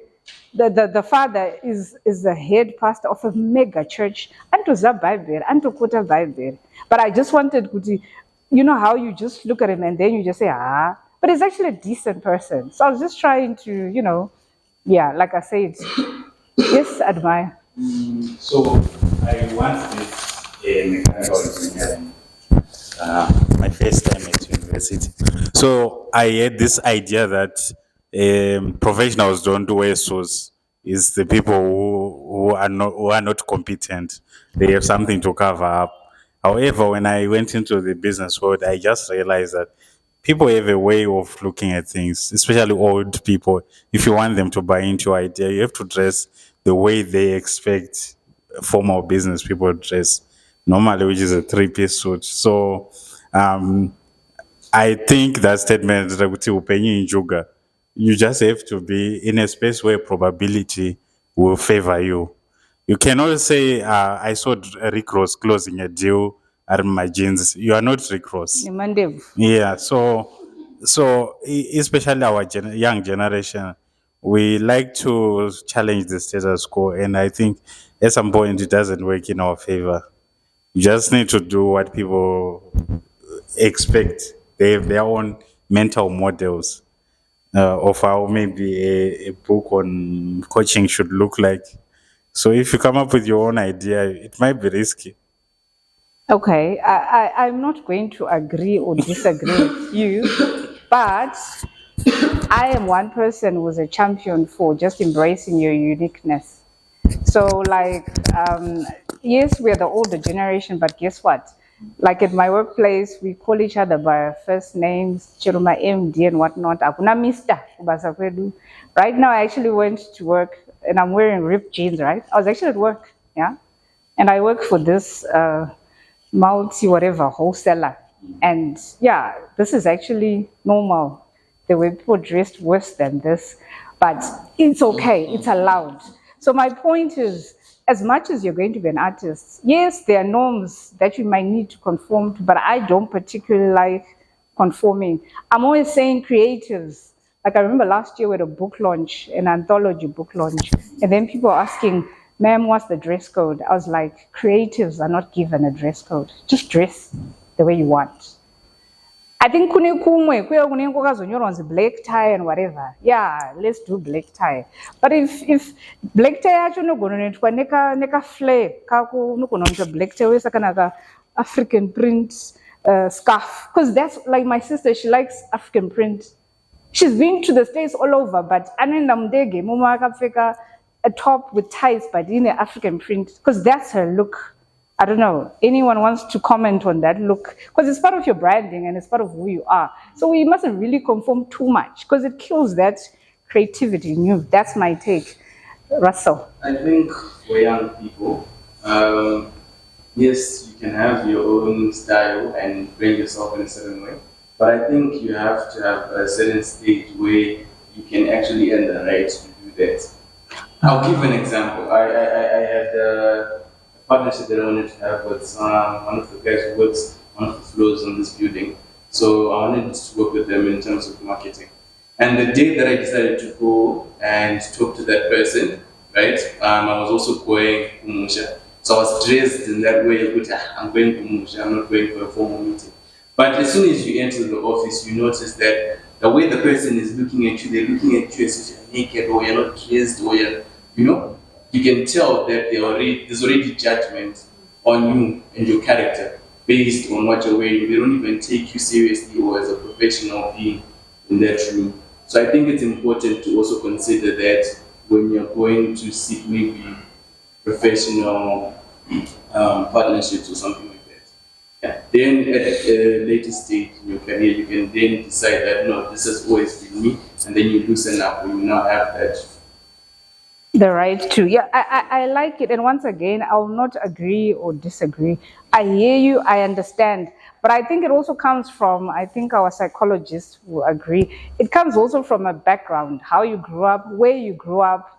The father is the head pastor of a mega church. But I just wanted to, how you just look at him and then you just say, but he's actually a decent person. So I was just trying to, like I said, yes, admire. So I once did mechanical engineering. My first time at university. So I had this idea that professionals don't wear suits. It's the people who are not competent. They have something to cover up. However, when I went into the business world, I just realized that people have a way of looking at things, especially old people. If you want them to buy into your idea, you have to dress the way they expect formal business people dress normally, which is a 3-piece suit. So I think that statement, Raguti Upenyi Njuga, You just have to be in a space where probability will favor you. You cannot say, I saw Rick Ross closing a deal at my jeans. You are not Rick Ross. Nimandevu. Yeah, so especially our young generation, we like to challenge the status quo, and I think at some point it doesn't work in our favor. You just need to do what people expect. They have their own mental models of how maybe a book on coaching should look like. So if you come up with your own idea, it might be risky. Okay, I'm not going to agree or disagree with you, but I am one person who's a champion for just embracing your uniqueness. So, like, yes, we're the older generation, but guess what? Like at my workplace, we call each other by our first names, Chiruma MD and whatnot. Akuna Mister kubasa kwedu. Right now, I actually went to work and I'm wearing ripped jeans, right? I was actually at work, yeah? And I work for this multi whatever wholesaler. And yeah, this is actually normal. The way people dressed worse than this, but it's okay, it's allowed. So my point is, as much as you're going to be an artist, yes, there are norms that you might need to conform to, but I don't particularly like conforming. I'm always saying creatives. Like I remember last year we had a book launch, an anthology book launch, and then people were asking, ma'am, what's the dress code? I was like, creatives are not given a dress code. Just dress the way you want. I think kune kumwe kuya kune kwakazonyorwa kunzi black tie and whatever. Yeah, let's do black tie. But if black tie yacho nogona kunoitwa neka flare kako nogona kunoitwa black tie wesa kana ka African print scarf, because that's like my sister, she likes African print. She's been to the States all over, but anenda mdege muma akapfeka a top with ties but in the African print, because that's her look. I don't know, anyone wants to comment on that look? Because it's part of your branding and it's part of who you are. So we mustn't really conform too much because it kills that creativity in you. That's my take. Russell. I think for young people, yes, you can have your own style and bring yourself in a certain way. But I think you have to have a certain stage where you can actually earn the right to do that. I'll give an example. I had a partnership that I wanted to have with one of the guys who works on the floors on this building. So I wanted to work with them in terms of marketing. And the day that I decided to go and talk to that person, right, I was also going to Musha. So I was dressed in that way, which I'm going to Musha, I'm not going for a formal meeting. But as soon as you enter the office, you notice that the way the person is looking at you, they're looking at you as if you're naked or you're not dressed or you're, you know, you can tell that there's already judgment on you and your character based on what you're wearing. They don't even take you seriously or as a professional being in that room. So I think it's important to also consider that when you're going to seek maybe professional partnerships or something like that. Yeah. Then at a later stage in your career, you can then decide that no, this has always been me, and then you loosen up when you now have that. The right to, yeah, I like it. And once again, I will not agree or disagree. I hear you, I understand. But I think it also comes from, I think our psychologists will agree, it comes also from a background, how you grew up, where you grew up,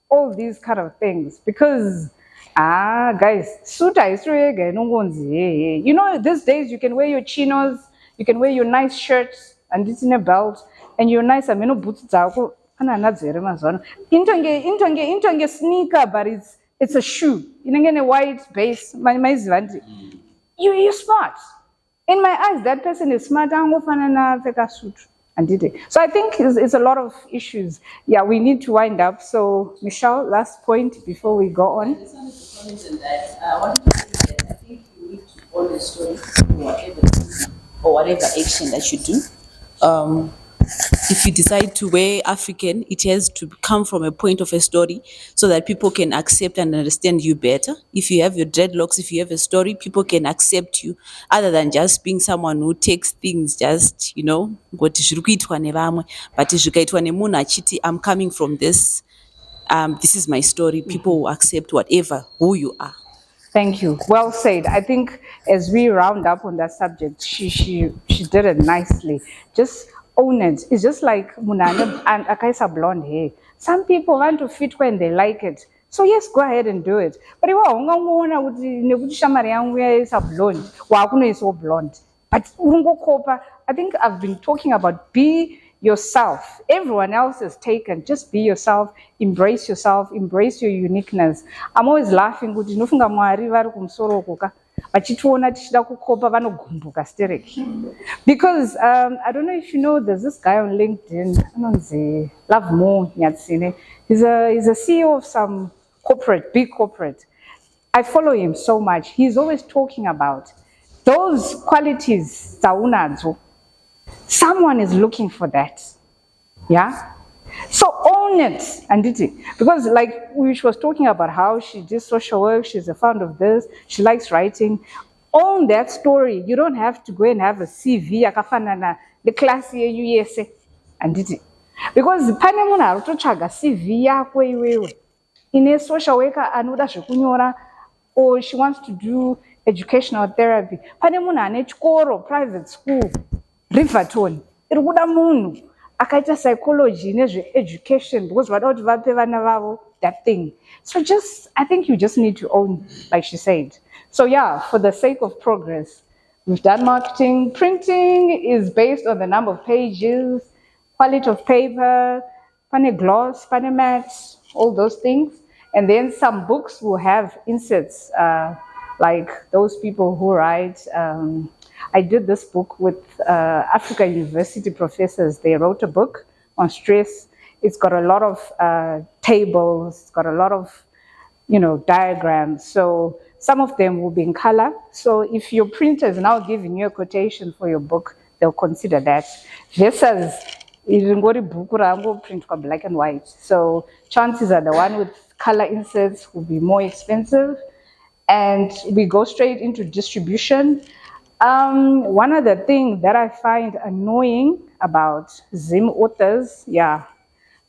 all these kind of things. Because, guys, suta is you know, these days you can wear your chinos, you can wear your nice shirts, and it's in a belt, and your nice amino boots. Into sneaker, but it's a shoe. In a white base, you're smart. In my eyes, that person is smart. And did it. So I think it's a lot of issues. Yeah, we need to wind up. So Michelle, last point before we go on. I just wanted to comment on that. I wanted to say that I think you need to own the story or whatever action that you do. If you decide to wear African, it has to come from a point of a story so that people can accept and understand you better. If you have your dreadlocks, if you have a story, people can accept you other than just being someone who takes things just, you know, but I'm coming from this. This is my story. People will accept whatever, who you are. Thank you. Well said. I think as we round up on that subject, she did it nicely. Just own it. It's just like munane and akaisa blonde hair. Some people want to fit when they like it. So yes, go ahead and do it. But if shamari yangu is blonde, wakuna is so blonde. But I think I've been talking about be yourself. Everyone else is taken. Just be yourself, embrace your uniqueness. I'm always laughing kuti nofunga mwari vari kumusoro kuka vachitiona tichida kukopa vanogumbuka stereki. Because I don't know if you know, there's this guy on LinkedIn, anonzi Love More Nyatsine. He's a CEO of some big corporate. I follow him so much. He's always talking about those qualities zaunadzo. Someone is looking for that. Yeah? So own it, Anditi. Because like she was talking about how she did social work, she's a fond of this, she likes writing. Own that story. You don't have to go and have a CV, akafanana, the class here, USA, Anditi. Because pane munhu ari kutotsvaga CV yako iwewe. Ine social worker anoda zvekunyora, or she wants to do educational therapy. Pane munhu ane chikoro, private school, Riverton. Iri kuda munhu akaita psychology nezve-education because vada kuti vape vana vavo that thing. So I think you just need to own, like she said. So yeah, for the sake of progress, we've done marketing. Printing is based on the number of pages, quality of paper, pane gloss, pane mat, all those things. And then some books will have inserts, like those people who write. I did this book with Africa University professors. They wrote a book on stress. It's got a lot of tables, it's got a lot of, diagrams. So some of them will be in color. So if your printer is now giving you a quotation for your book, they'll consider that. Versus, print black and white. So chances are the one with color inserts will be more expensive. And we go straight into distribution. One other thing that I find annoying about Zim authors,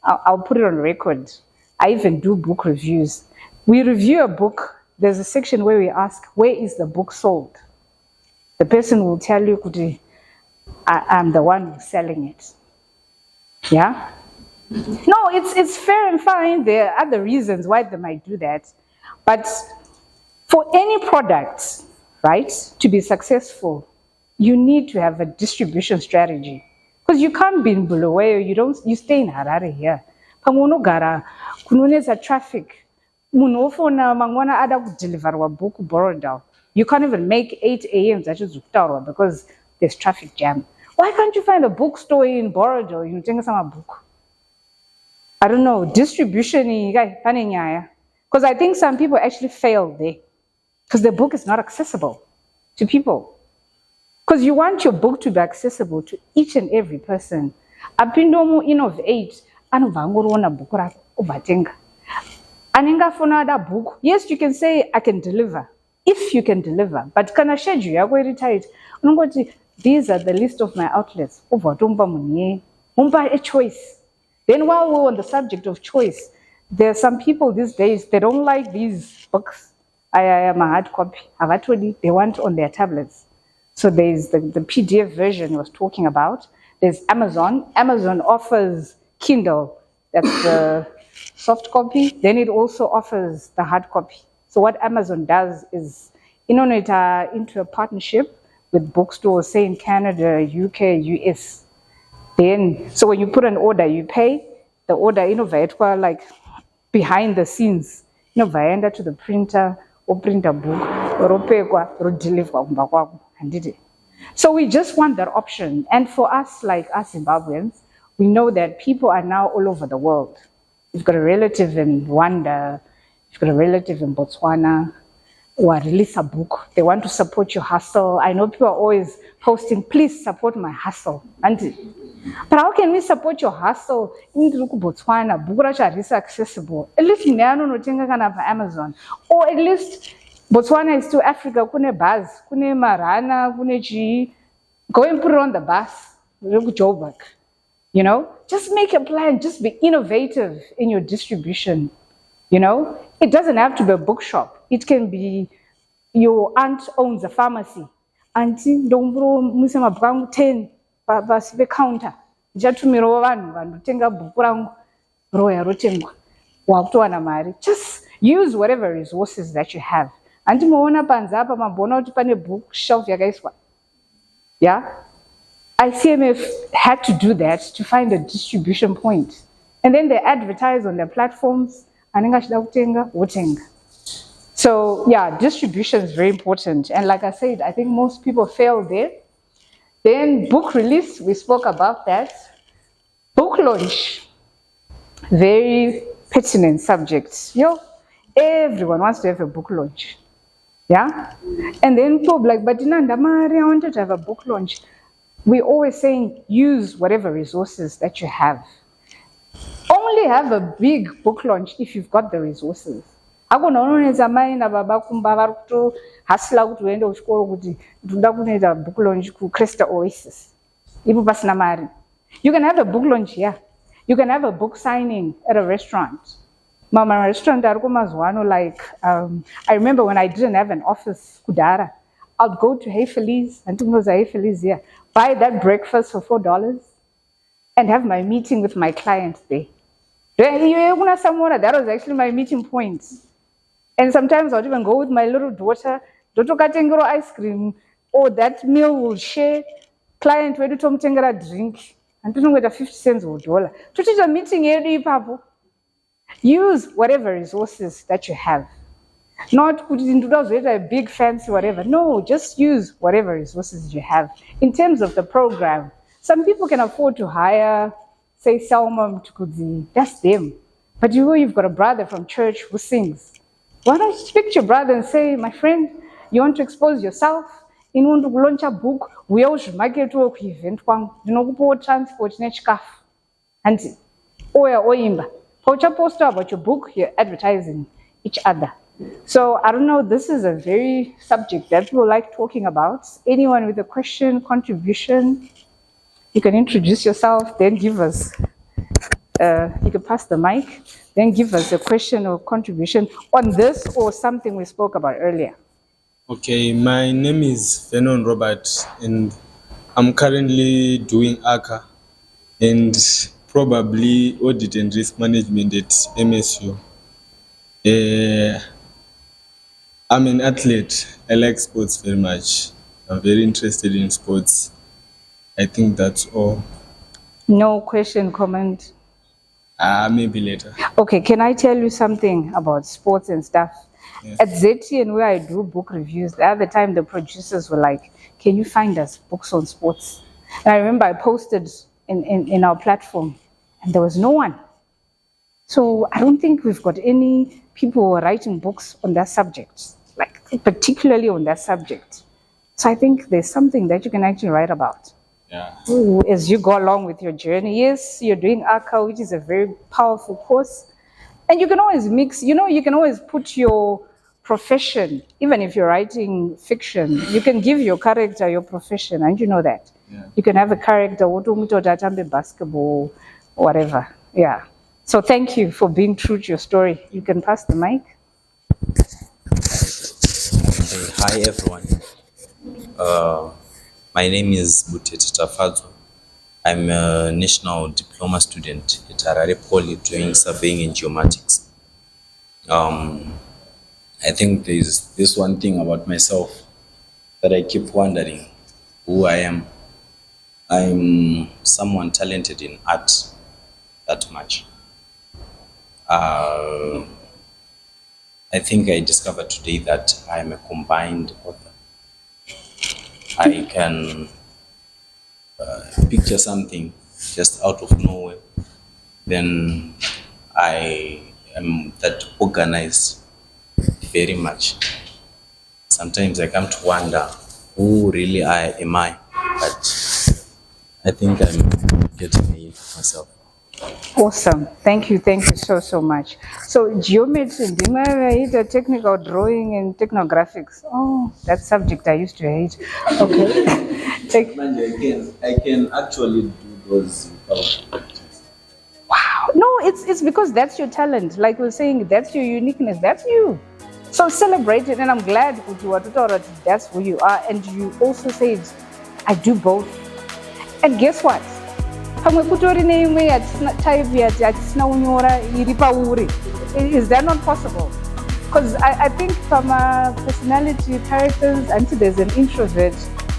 I'll put it on record. I even do book reviews. We review a book, there's a section where we ask, where is the book sold? The person will tell you, I'm the one who's selling it. Yeah? No, it's fair and fine. There are other reasons why they might do that. But for any product, right, to be successful, you need to have a distribution strategy. Because you can't be in Bulawayo, you stay in Harare here. Pamonogara, kunoneza traffic. Munofona mangwana ada deliver book Borodal. You can't even make 8 a.m. because there's traffic jam. Why can't you find a bookstore in Borodal? You think some book. I don't know, distribution, because I think some people actually fail there. Because the book is not accessible to people. Because you want your book to be accessible to each and every person. Apindomu innovate, anuvangurona book overtenga. Aninga for that book, yes, you can say I can deliver. If you can deliver, but can I schedule? You're very tight. These are the list of my outlets. Mumba a choice. Then while we're on the subject of choice, there are some people these days, they don't like these books. I am a hard copy. I've actually, they want on their tablets. So there's the PDF version I was talking about. There's Amazon. Amazon offers Kindle. That's the soft copy. Then it also offers the hard copy. So what Amazon does is, into a partnership with bookstores, say in Canada, UK, US. Then, so when you put an order, you pay. The order, like behind the scenes, to the printer, or print a book, or deliver. So we just want that option. And for us, like us Zimbabweans, we know that people are now all over the world. You've got a relative in Rwanda, you've got a relative in Botswana, or release a book. They want to support your hustle. I know people are always posting, please support my hustle. But how can we support your hustle in Botswana? Book is accessible. At least in Amazon. Or at least Botswana is to Africa, kune bus, kune marana, kune chi. Go and put it on the bus. Joburg. Just make a plan. Just be innovative in your distribution. It doesn't have to be a bookshop. It can be your aunt owns a pharmacy. Auntie, don't bro, musema bwangu 10 basibe counter. ndichatumirawo vanhu vandotenga bhuku rangu roya rotengwa wakutowana mari. Just use whatever resources that you have. Andimoona panze apa mamboona kuti pane bookshelf yakaiswa. Yeah? ICMF had to do that to find a distribution point. And then they advertise on their platforms. Anenge achida kutenga wotenga. So yeah, distribution is very important. And like I said, I think most people fail there. Then book release, we spoke about that. Book launch, very pertinent subject. Everyone wants to have a book launch. Yeah? And then people like, but Nanda Mari, I wanted to have a book launch. We're always saying use whatever resources that you have. Only have a big book launch if you've got the resources. Akunooneza mai nababa kumba vari kutohasila kuti uende kuchikoro kuti ndoda kunoita book launch kuCresta Oasis. Ipo pasina mari. You can have a book launch here. You can have a book signing at a restaurant. Mama restaurant ariko mazuano, like I remember when I didn't have an office kudara, I'd go to Hayfeliz and Hayfeliz here, buy that breakfast for $4 and have my meeting with my clients there. That was actually my meeting point. And sometimes I'd even go with my little daughter, Dotokatengero ice cream, or that meal will share. Client where to Tengera drink, and to get 50 cents or $1. To teach a meeting every papo. Use whatever resources that you have. Not put it into those a big fancy whatever. No, just use whatever resources you have. In terms of the program, some people can afford to hire, say, Salma Mtukudzi. That's them. But you've got a brother from church who sings. Why don't you speak to your brother and say, my friend, you want to expose yourself? You want to launch a book? We always market work event. You know, transport, nechkaf. And oimba. Pocha poster about your book, you're advertising each other. So I don't know, this is a very subject that people like talking about. Anyone with a question, contribution, you can introduce yourself, then give us, you can pass the mic, then give us a question or contribution on this or something we spoke about earlier. Okay, my name is Venon Robert, and I'm currently doing ACA and probably audit and risk management at MSU. I'm an athlete. I like sports very much. I'm very interested in sports. I think that's all. No question, comment? Maybe later. Okay, can I tell you something about sports and stuff? Yes. At ZTN, where I do book reviews, the other time the producers were like, can you find us books on sports? And I remember I posted in our platform, and there was no one. So I don't think we've got any people who are writing books on that subject, like particularly on that subject. So I think there's something that you can actually write about. Yeah. As you go along with your journey. Yes, you're doing ACA, which is a very powerful course. And you can always mix, you can always put your profession, even if you're writing fiction, you can give your character your profession, and you know that. Yeah. You can have a character, basketball, whatever. Yeah. So thank you for being true to your story. You can pass the mic. Hi, everyone. My name is Butete Tafadzo. I'm a national diploma student at Harare Poly doing surveying and geomatics. I think there's this one thing about myself that I keep wondering who I am. I'm someone talented in art that much. I think I discovered today that I'm a combined author. I can picture something just out of nowhere, then I am that organized very much. Sometimes I come to wonder who really am I, but I think I'm getting it myself. Awesome. Thank you so much. So geometry, technical drawing and technographics. Oh, that subject I used to hate. Okay. I can actually do those without practice. Wow. No, it's because that's your talent. Like we're saying, that's your uniqueness. That's you. So celebrate it, and I'm glad that's who you are. And you also said, I do both. And guess what? pamwe kutori neimwe type yatisina kunyora iri pauri. Is that not possible? Because I think from a personality characters, until there's an introvert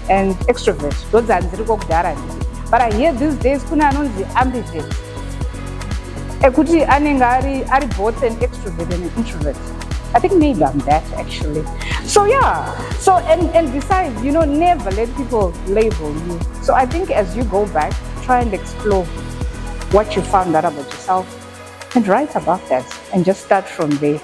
and extrovert, those are kudara. But I hear these days kuna anonzi ambivert. Ekuti anenge ari both an extrovert and an introvert. I think maybe I'm that actually. So yeah. So and besides, never let people label you. So I think as you go back, try and explore what you found out about yourself and write about that and just start from there.